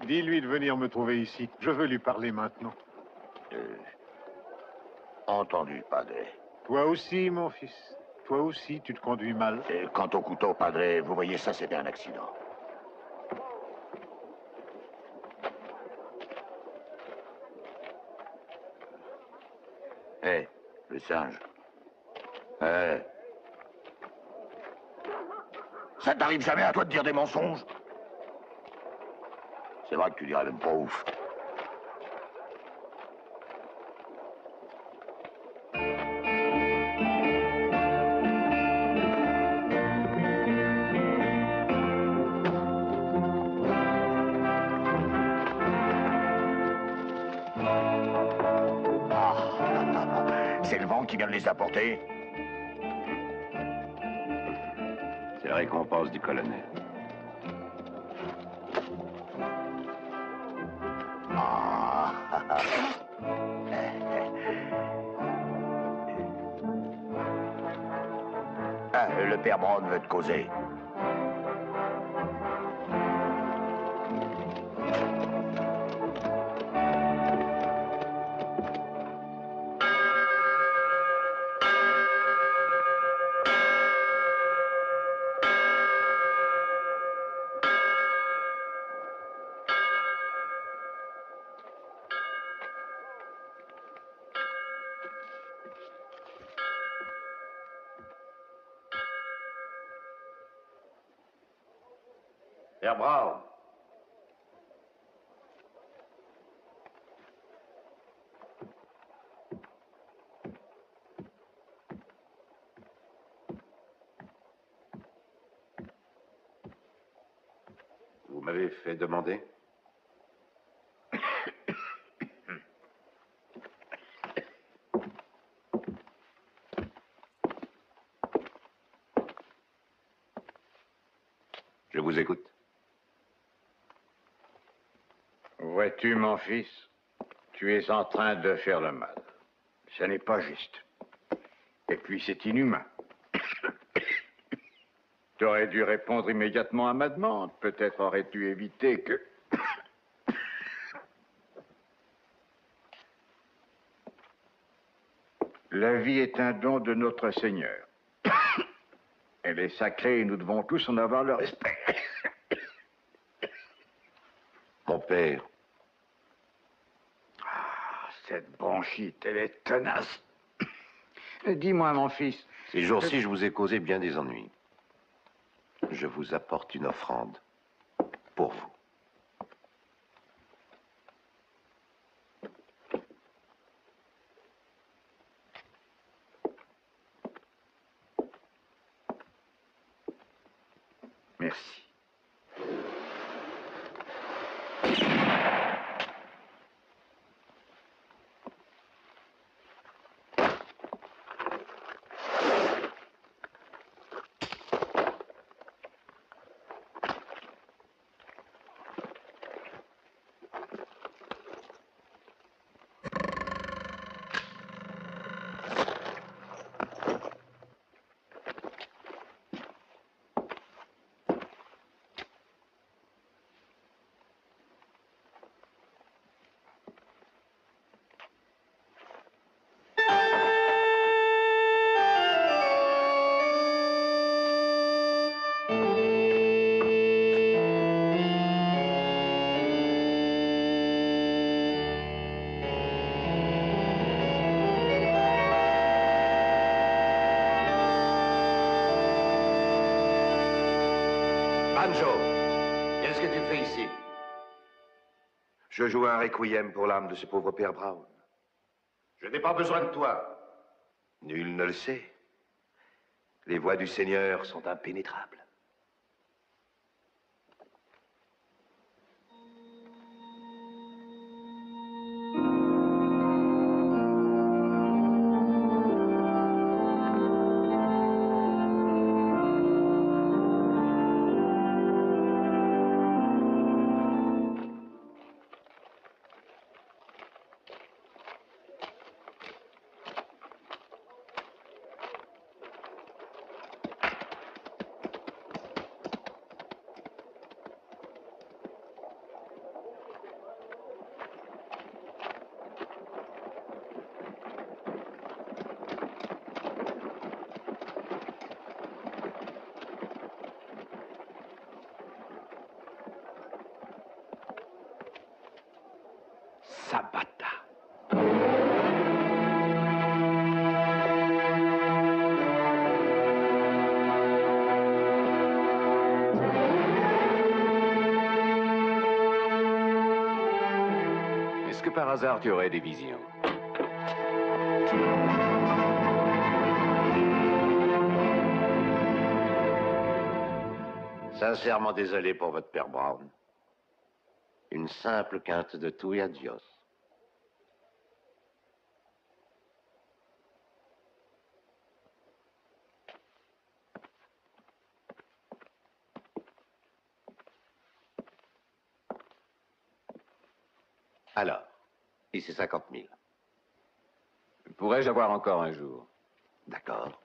Dis-lui de venir me trouver ici. Je veux lui parler maintenant. Entendu, Padre. Toi aussi, mon fils. Toi aussi, tu te conduis mal. Et quant au couteau, Padre, vous voyez, ça, c'était un accident. Hé, le singe. Hé. Ça ne t'arrive jamais à toi de dire des mensonges? C'est vrai que tu dirais même pas ouf. C'est le vent qui vient de les apporter. C'est la récompense du colonel. Le père Brown veut te causer. Père Brown. Vous m'avez fait demander? Je vous écoute. Vois-tu, mon fils, tu es en train de faire le mal. Ce n'est pas juste. Et puis c'est inhumain. Tu aurais dû répondre immédiatement à ma demande. Peut-être aurais-tu évité que... La vie est un don de notre Seigneur. Elle est sacrée et nous devons tous en avoir le respect. Mon père. Ah, cette bronchite, elle est tenace. Dis-moi, mon fils. Ces jours-ci, je vous ai causé bien des ennuis. Je vous apporte une offrande pour vous. Merci. Banjo, qu'est-ce que tu fais ici? Je joue un requiem pour l'âme de ce pauvre père Brown. Je n'ai pas besoin de toi. Nul ne le sait. Les voies du Seigneur sont impénétrables. Sabata. Est-ce que par hasard tu aurais des visions? Sincèrement désolé pour votre père Brown. Une simple quinte de tout et adios. Alors, et c'est 50 000. Pourrais-je avoir encore un jour? D'accord.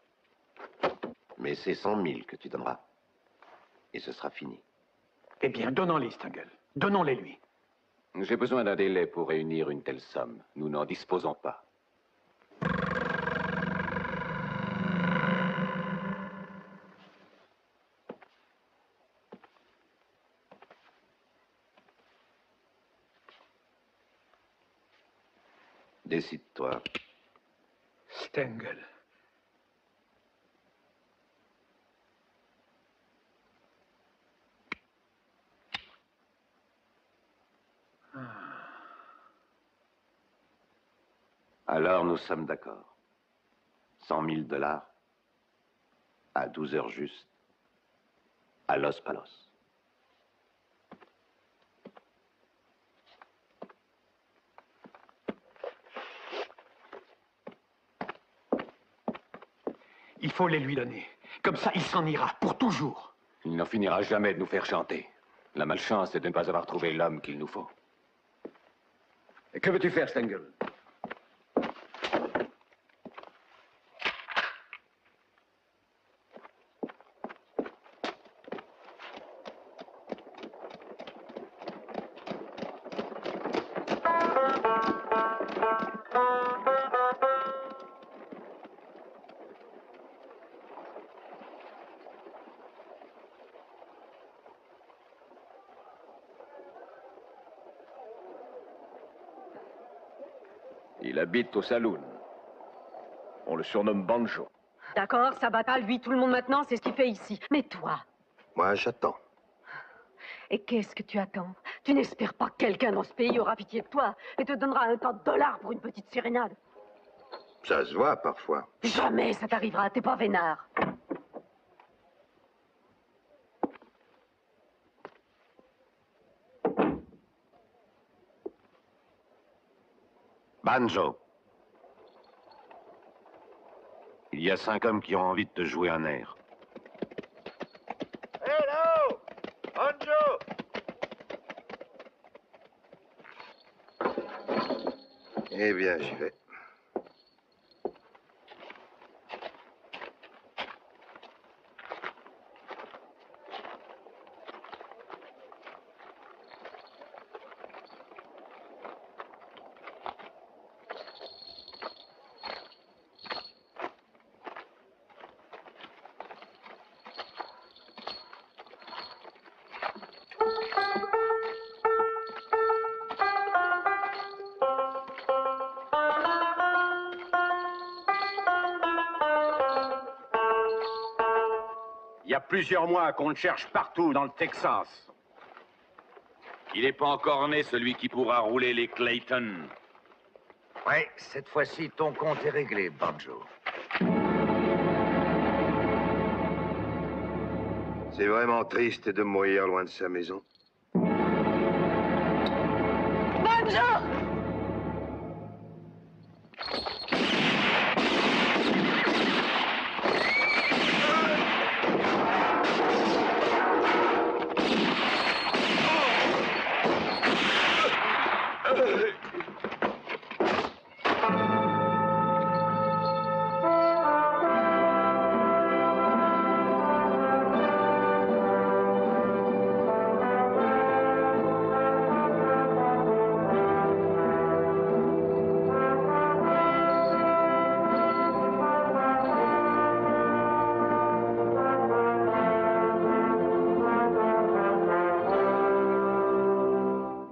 Mais c'est 100 000 que tu donneras. Et ce sera fini. Eh bien, donnons-les, Stengel. Donnons-les lui. J'ai besoin d'un délai pour réunir une telle somme. Nous n'en disposons pas. Décide-toi. Stengel. Alors nous sommes d'accord. 100 000 $, à 12 heures juste, à Los Palos. Il faut les lui donner. Comme ça, il s'en ira pour toujours. Il n'en finira jamais de nous faire chanter. La malchance est de ne pas avoir trouvé l'homme qu'il nous faut. Et que veux-tu faire, Stengel? Il habite au saloon. On le surnomme Banjo. D'accord, Sabata, lui, tout le monde maintenant, c'est ce qu'il fait ici. Mais toi, Moi, j'attends. et qu'est-ce que tu attends? Tu n'espères pas que quelqu'un dans ce pays aura pitié de toi et te donnera un tas de dollars pour une petite sérénade? Ça se voit parfois. Jamais ça t'arrivera, t'es pas vénard. Banjo. Il y a 5 hommes qui ont envie de te jouer un air. Hé là-haut! Banjo! Eh bien, j'y vais. Il y a plusieurs mois qu'on le cherche partout dans le Texas. Il n'est pas encore né, celui qui pourra rouler les Clayton. Ouais, cette fois-ci, ton compte est réglé, Banjo. C'est vraiment triste de mourir loin de sa maison. Banjo!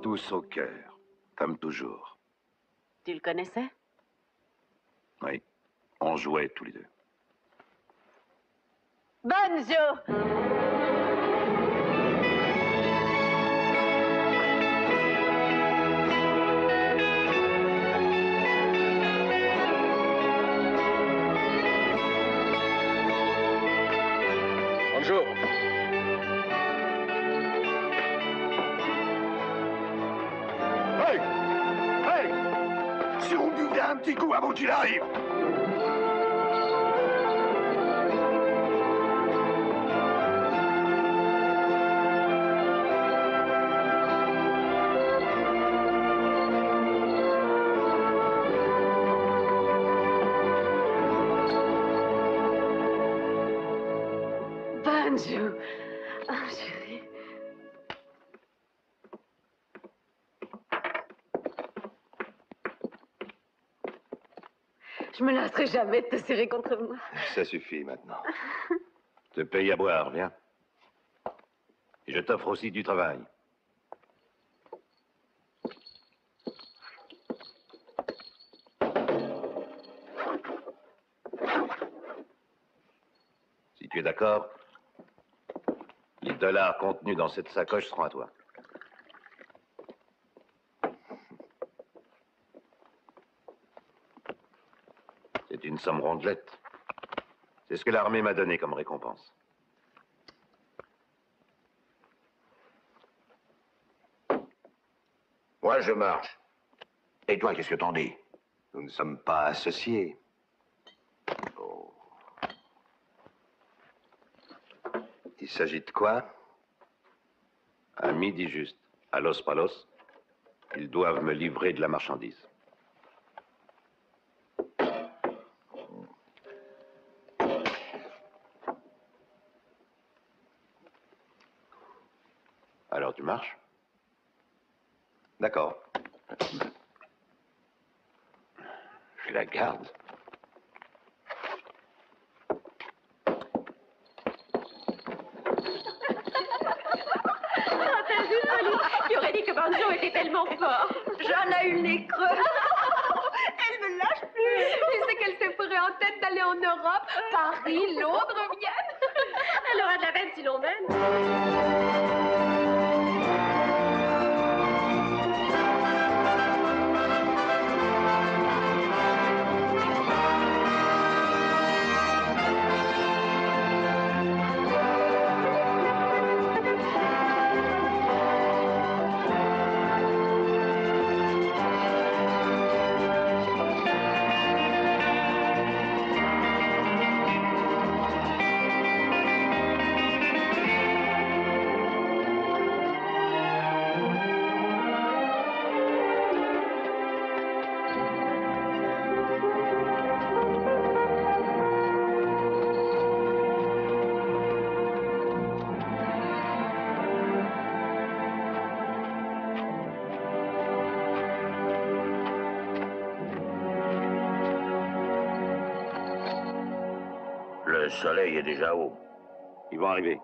Tous au cœur, comme toujours. Tu le connaissais? Oui, on jouait tous les deux. Banjo! Bonjour. Hey! Hey! Si on buvait un petit coup avant qu'il arrive! Banjo! Ah, chérie. Je me lasserai jamais de te serrer contre moi. Ça suffit maintenant. Te paye à boire, viens. Et je t'offre aussi du travail. Si tu es d'accord, les dollars contenus dans cette sacoche seront à toi. C'est une somme rondelette. C'est ce que l'armée m'a donné comme récompense. Moi, je marche. Et toi, qu'est-ce que t'en dis? Nous ne sommes pas associés. Oh. Il s'agit de quoi? À midi juste, à Los Palos, ils doivent me livrer de la marchandise. Alors tu marches? D'accord. Je la garde. T'as vu, Polly? Qui aurait dit que Banjo était tellement fort? Jeanne a eu le nez creux. Elle aller en Europe, Paris, Londres, Vienne. Elle aura de la veine si l'on mène. Le soleil est déjà haut. Ils vont arriver.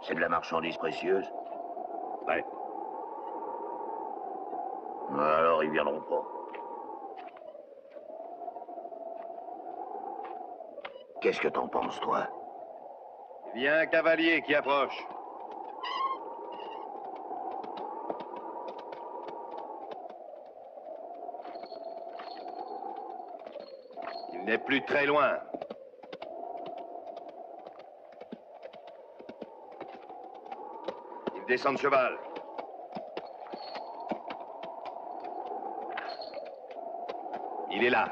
C'est de la marchandise précieuse? Ouais. Alors ils viendront pas. Qu'est-ce que t'en penses, toi? Il y a un cavalier qui approche. Il n'est plus très loin. Il descend de cheval. Il est là.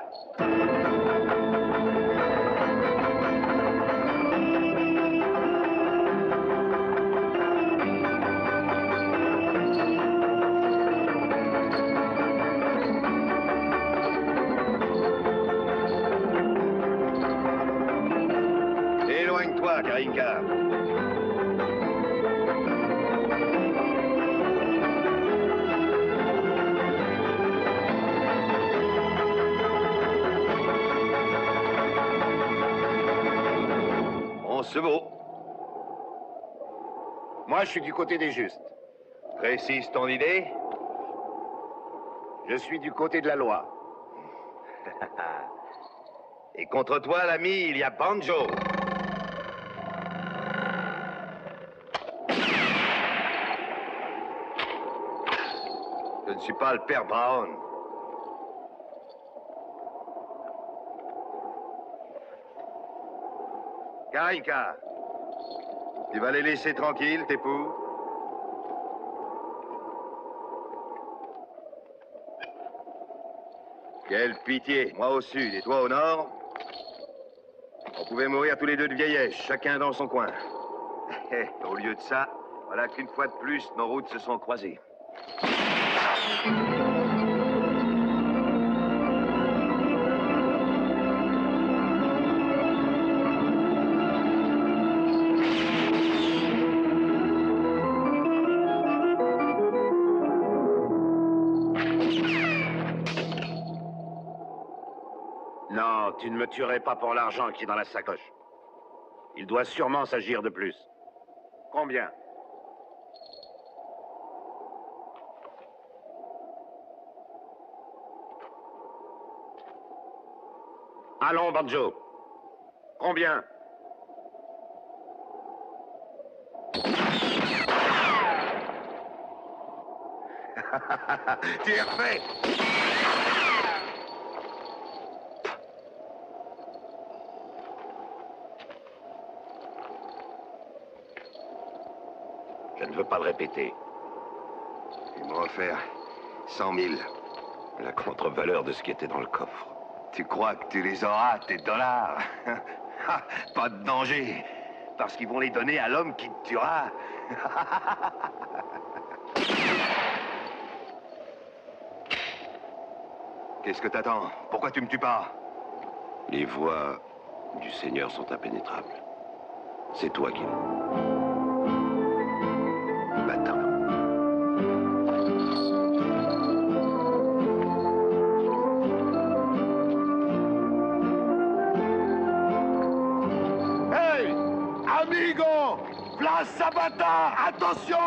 Éloigne-toi, Karinka. On se vaut. Moi, je suis du côté des justes. Précise ton idée. Je suis du côté de la loi. Et contre toi, l'ami, il y a Banjo. Je ne suis pas le père Brown. Karinka, tu vas les laisser tranquilles, tes poux? Quelle pitié, moi au sud et toi au nord. On pouvait mourir tous les deux de vieillesse, chacun dans son coin. Au lieu de ça, voilà qu'une fois de plus, nos routes se sont croisées. Non, tu ne me tuerais pas pour l'argent qui est dans la sacoche. Il doit sûrement s'agir de plus. Combien? Allons, Banjo. Combien? Tu es refait. Je ne veux pas le répéter. Ils m'ont offert 100 000. La contre-valeur de ce qui était dans le coffre. Tu crois que tu les auras, tes dollars? Pas de danger. Parce qu'ils vont les donner à l'homme qui te tuera. Qu'est-ce que t'attends? Pourquoi tu me tues pas? Les voies du Seigneur sont impénétrables. C'est toi qui... Va-t'en. Ah, Sabata, attention!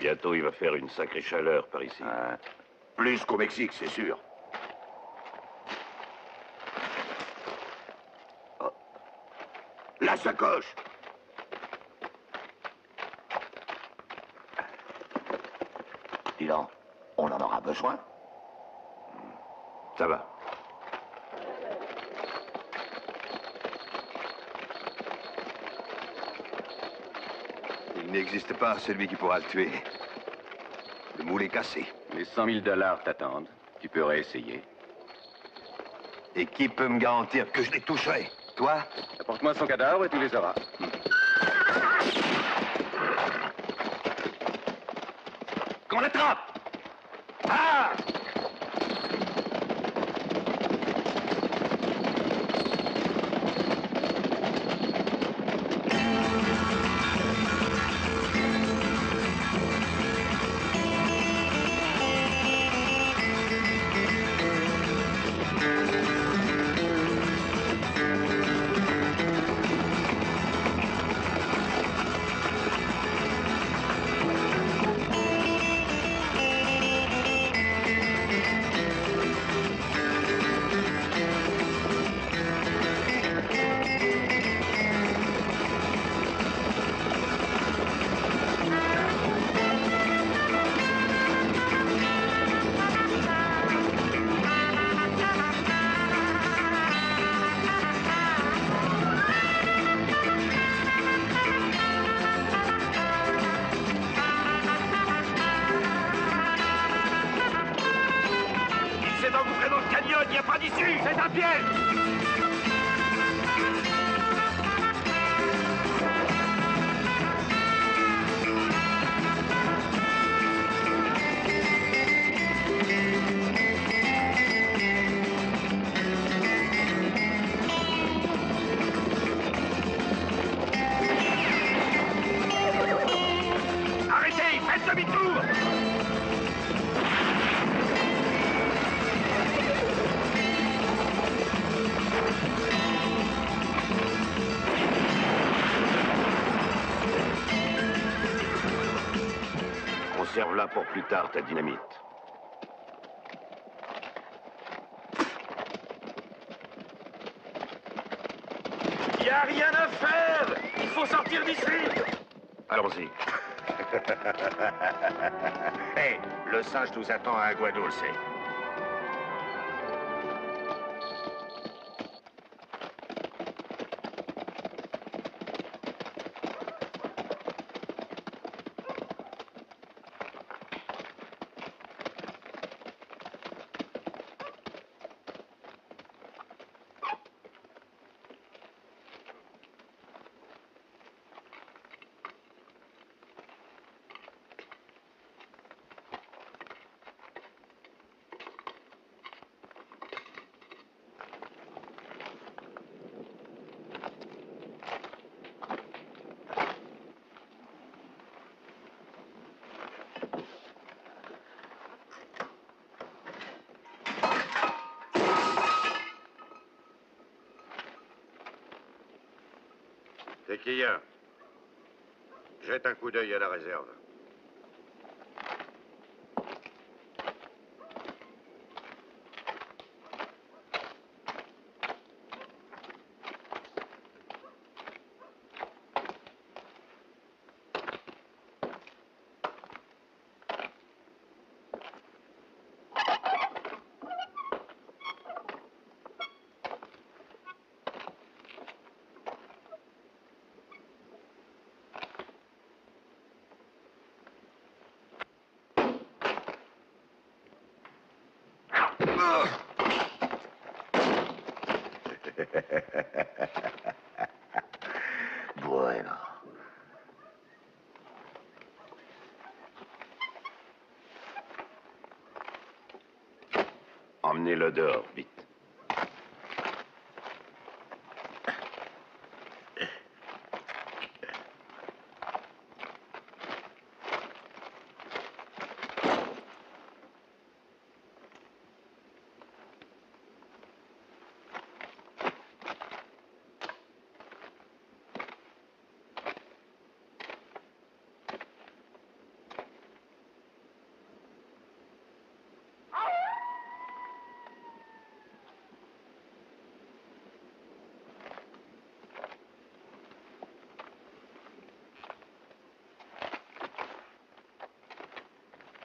Bientôt, il va faire une sacrée chaleur par ici. Plus qu'au Mexique, c'est sûr. Oh. La sacoche! Dis donc, on en aura besoin. Ça va. Il n'existe pas celui qui pourra le tuer. Le moule est cassé. Les 100 000 $ t'attendent. Tu peux réessayer. Et qui peut me garantir que je les toucherai? Toi? Apporte-moi son cadavre et tu les auras. Qu'on l'attrape! Ah! Il n'y a pas d'issue! C'est un piège! Arrêtez! Faites demi-tour! Conserve-la pour plus tard, ta dynamite. Il n'y a rien à faire! Il faut sortir d'ici! Allons-y. Hé, le singe nous attend à Agua Dulce. Tequilla, jette un coup d'œil à la réserve. Bueno. Amenez-le dehors, vite.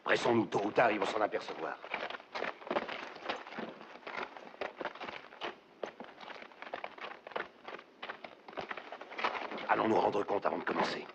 Pressons-nous, tôt ou tard, ils vont s'en apercevoir. Allons nous rendre compte avant de commencer.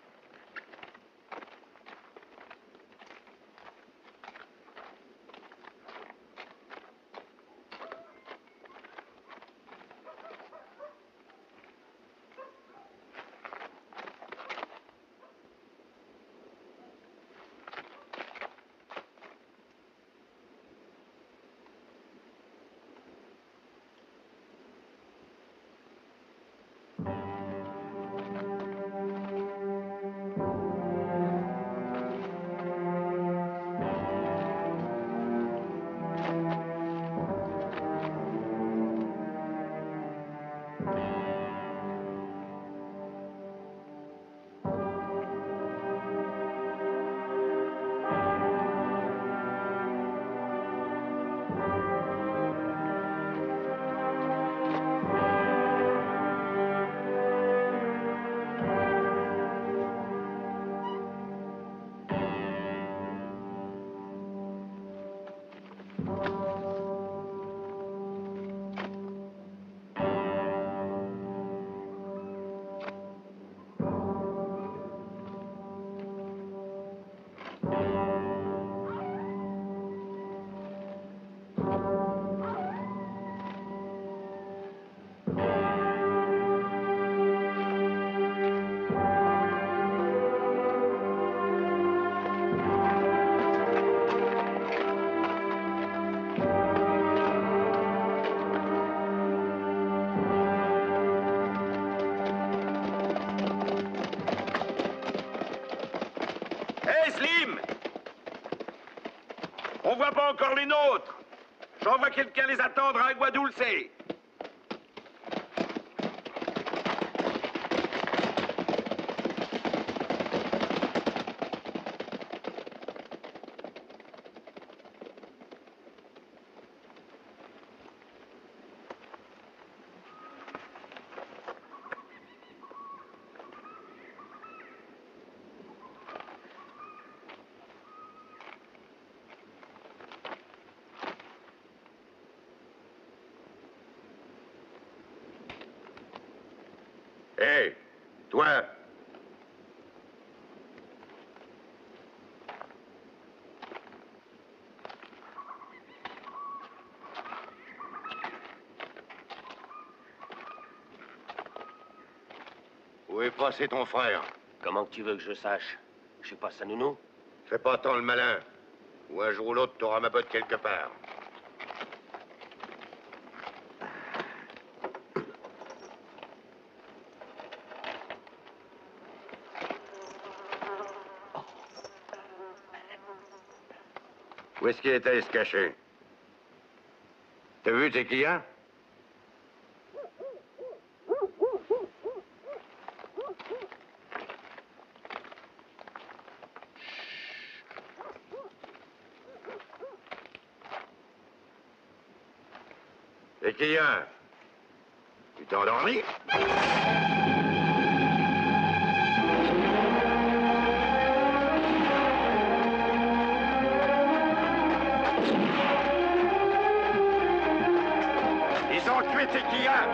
On voit pas encore les nôtres. J'envoie quelqu'un les attendre à Agua Dulce. Hé, toi! Où est passé ton frère? Comment que tu veux que je sache? Je sais pas, ça nounou? Fais pas tant le malin. Ou un jour ou l'autre, t'auras ma botte quelque part. Où est-ce qu'il était, se cacher? T'as vu Tequilla? Tequilla, tu t'es endormi? Ils ont tué Tequilla.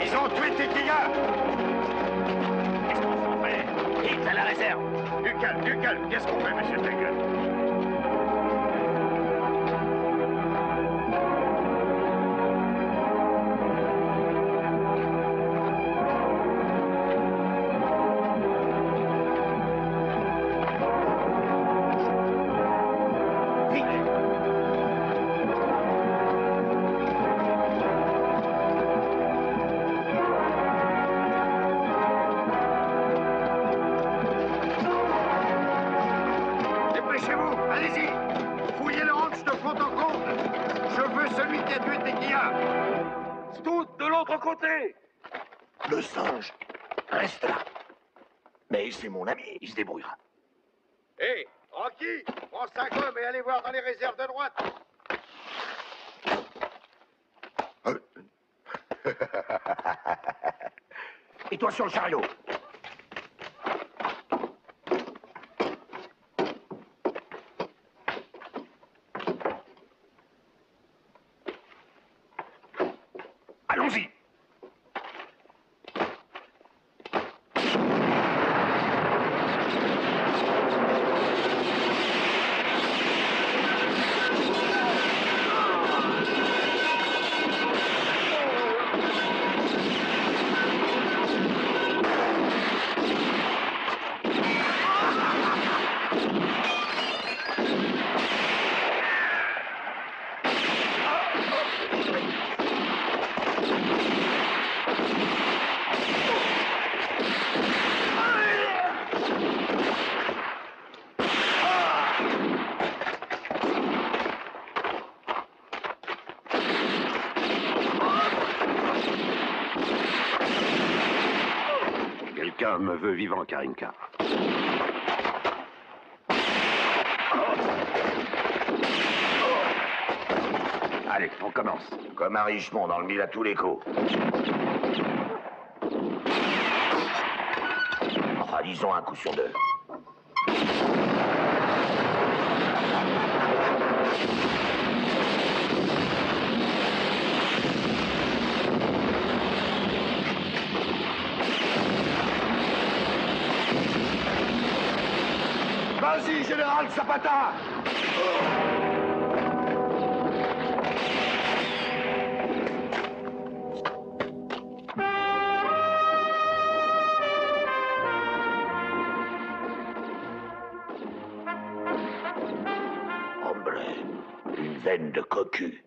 Ils ont tué Tequilla. Qu'est-ce qu'on fait? Ils à la réserve. Du calme. Qu'est-ce qu'on fait, monsieur Stengel? veux celui qui a tué Tequilla. Stout, de l'autre côté. Le singe reste là. Mais c'est mon ami, il se débrouillera. Hé, Rocky, prends 5 hommes et allez voir dans les réserves de droite. Et toi sur le chariot. Allons-y. Quelqu'un me veut vivant, Karinka. Allez, on commence. Comme un richemont dans le mille à tous les coups. Enfin, disons un coup sur deux. Vas-y, général Zapata. Hombre, une veine de cocu.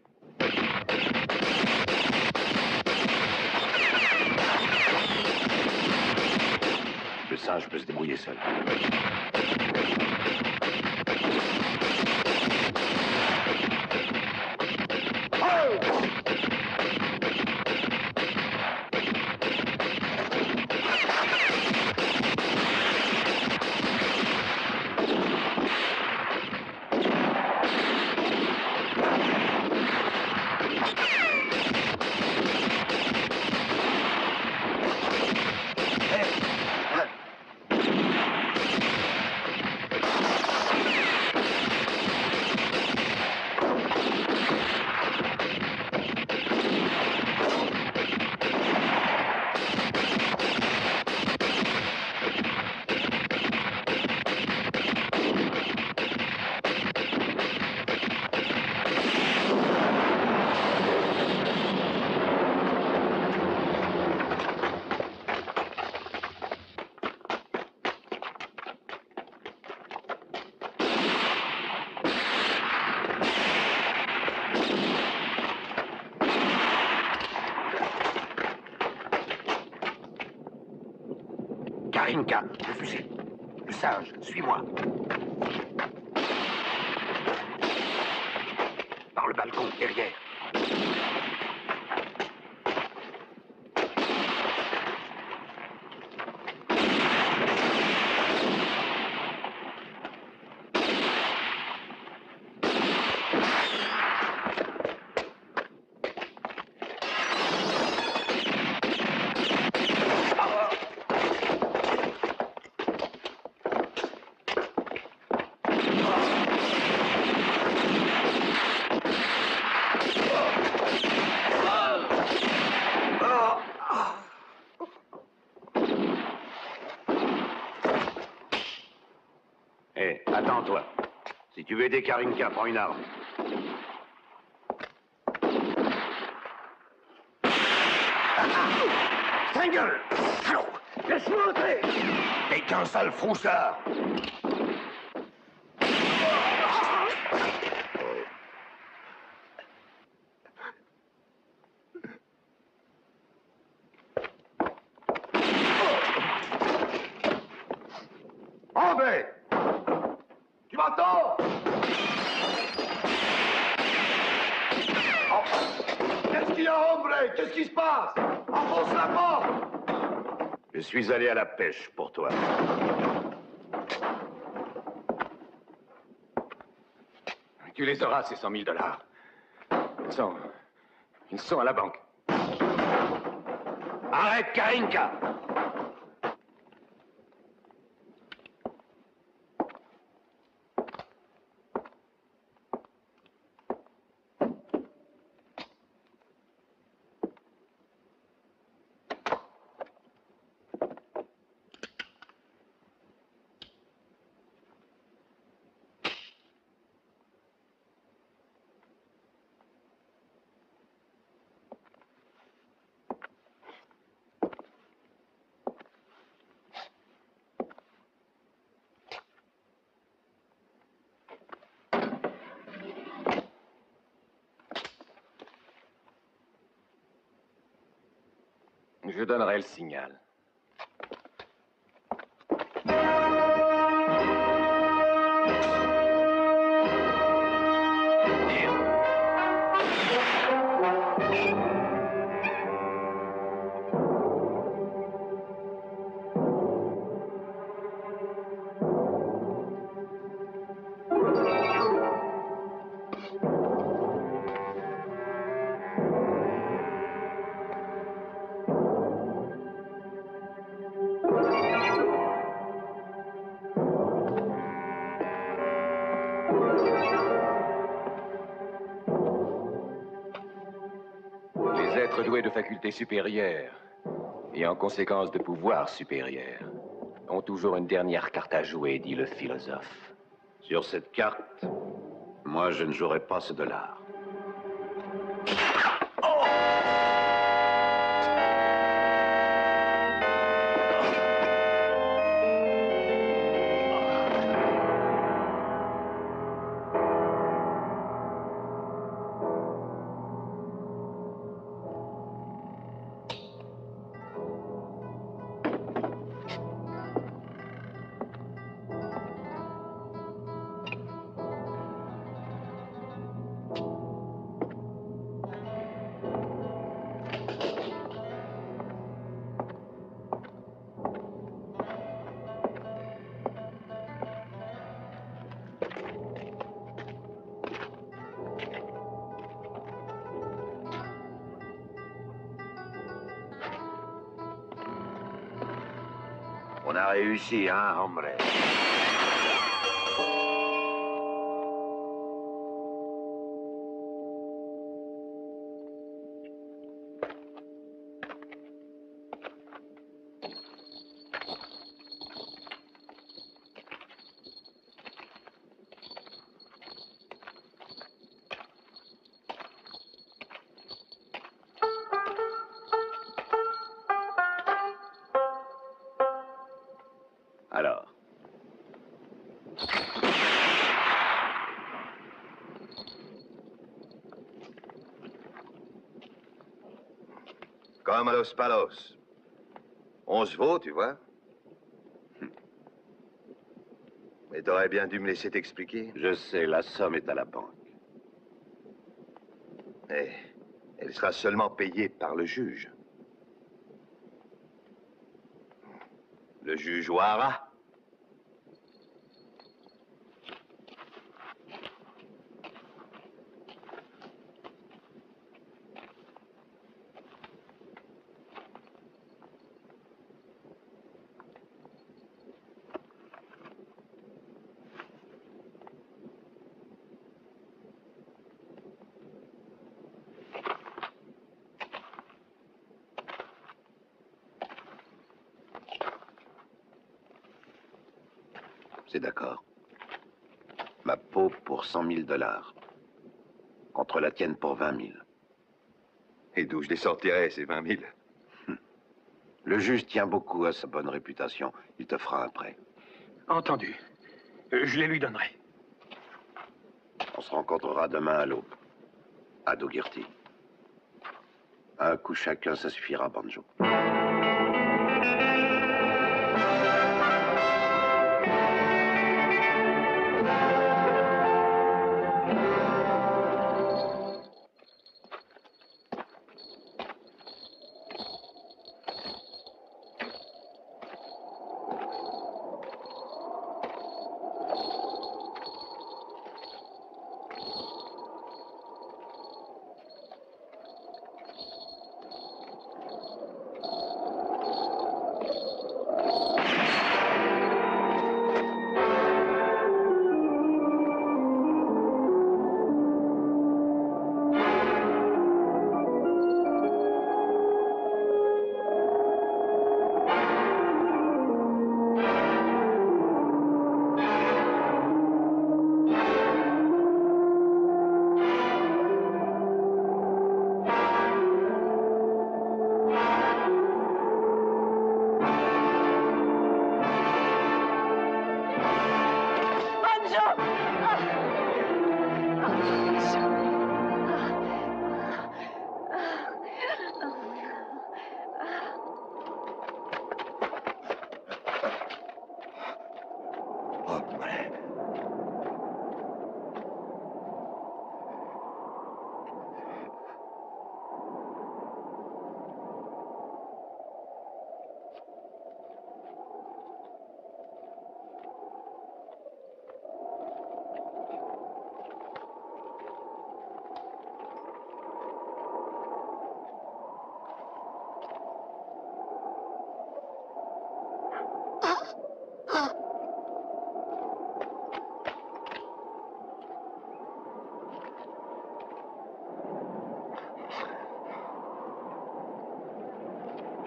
Le singe peut se débrouiller seul. Karinka, le fusil. Le singe, suis-moi. Par le balcon, derrière. Hé, attends-toi. Si tu veux aider Karinka, prends une arme. Ta gueule! Allons, laisse-moi entrer! T'es qu'un sale froussard! André! Tu m'entends? bien, hombre! Qu'est-ce qui se passe? Enfonce la porte! Je suis allé à la pêche pour toi. Tu les auras, ces 100 000 $. Ils sont à la banque. Arrête, Karinka! Je donnerai le signal. Les êtres doués de facultés supérieures, et en conséquence de pouvoirs supérieurs, ont toujours une dernière carte à jouer, dit le philosophe. Sur cette carte, moi, je ne jouerai pas ce $. On a réussi, hein, hombre? Alors. Comme à Los Palos. On se vaut, tu vois. Mais t'aurais bien dû me laisser t'expliquer. Je sais, la somme est à la banque. Mais elle sera seulement payée par le juge. Le juge Ouara. C'est d'accord. Ma peau pour 100 000 $. Contre la tienne pour 20 000. Et d'où je les sortirais, ces 20 000? Le juge tient beaucoup à sa bonne réputation. Il te fera un prêt. Entendu. Je les lui donnerai. On se rencontrera demain à l'aube. À Dougherty. Un coup chacun, ça suffira, Banjo.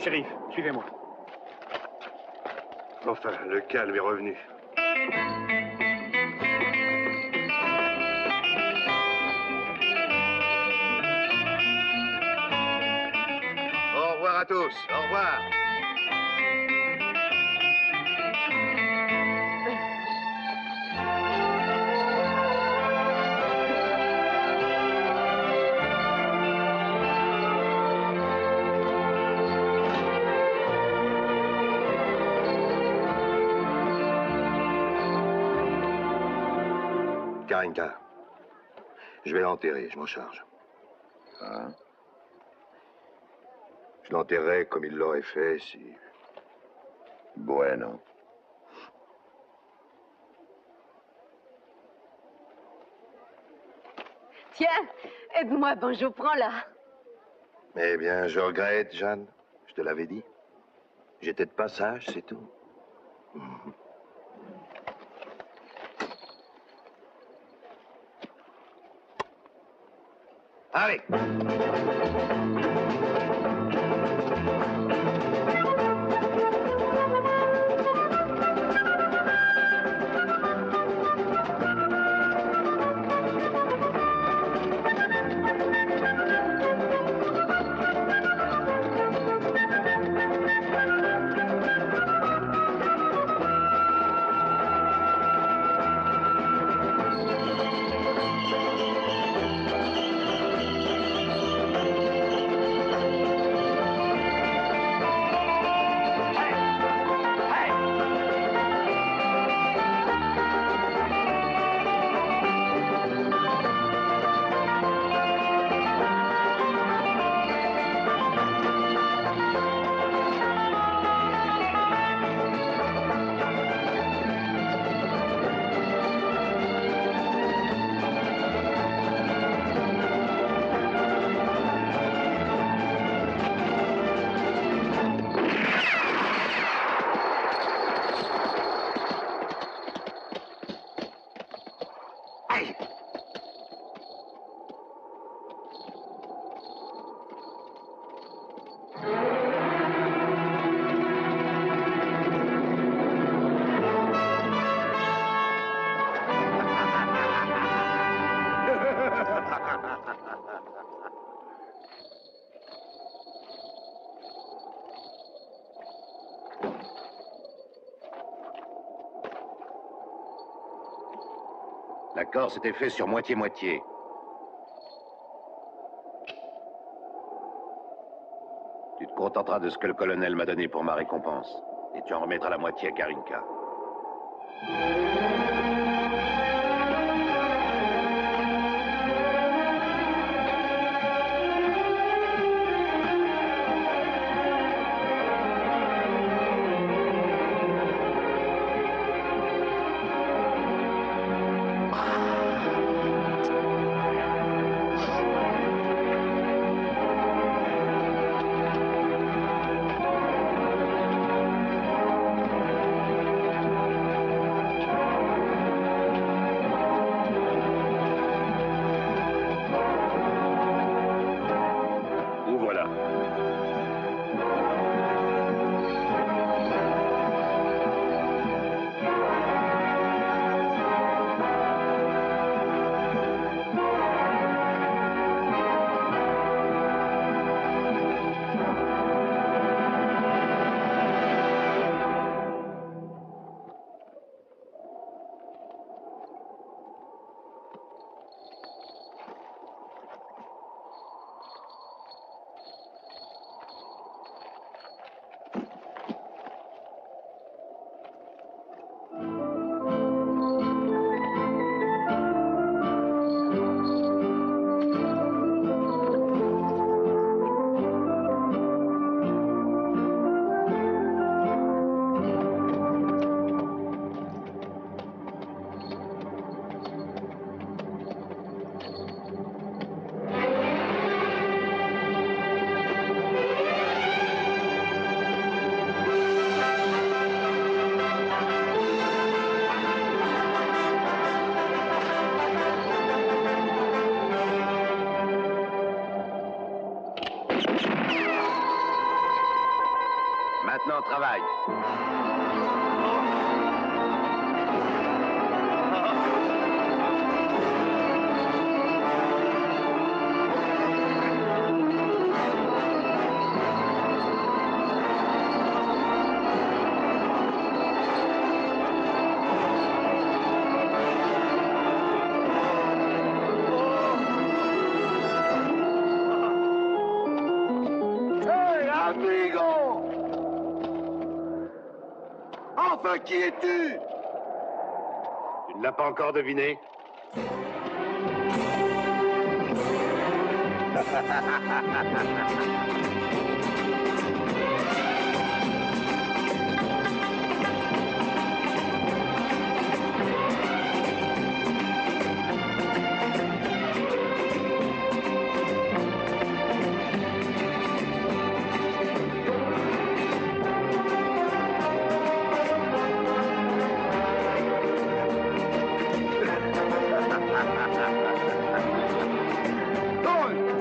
Shérif, suivez-moi. Enfin, le calme est revenu. Au revoir à tous. Au revoir. Karinka, je vais l'enterrer, je m'en charge. Hein? Je l'enterrerai comme il l'aurait fait si... Bueno. Tiens, aide-moi, Banjo, prends-la. Eh bien, je regrette, Jeanne. Je te l'avais dit. J'étais de passage, c'est tout. Allez! L'accord s'était fait sur moitié-moitié. Tu te contenteras de ce que le colonel m'a donné pour ma récompense. Et tu en remettras la moitié à Karinka. Maintenant, travaille. Enfin, qui es-tu? Tu ne l'as pas encore deviné?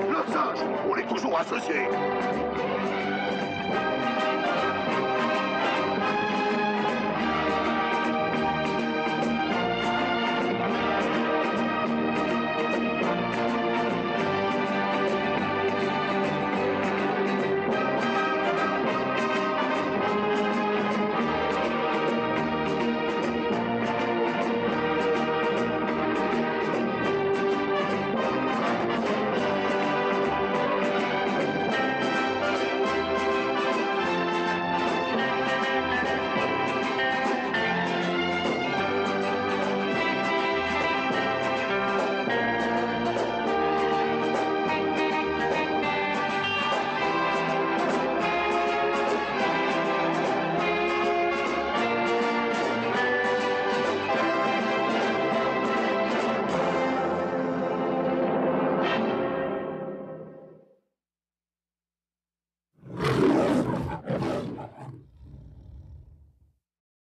Le singe, on est toujours associés.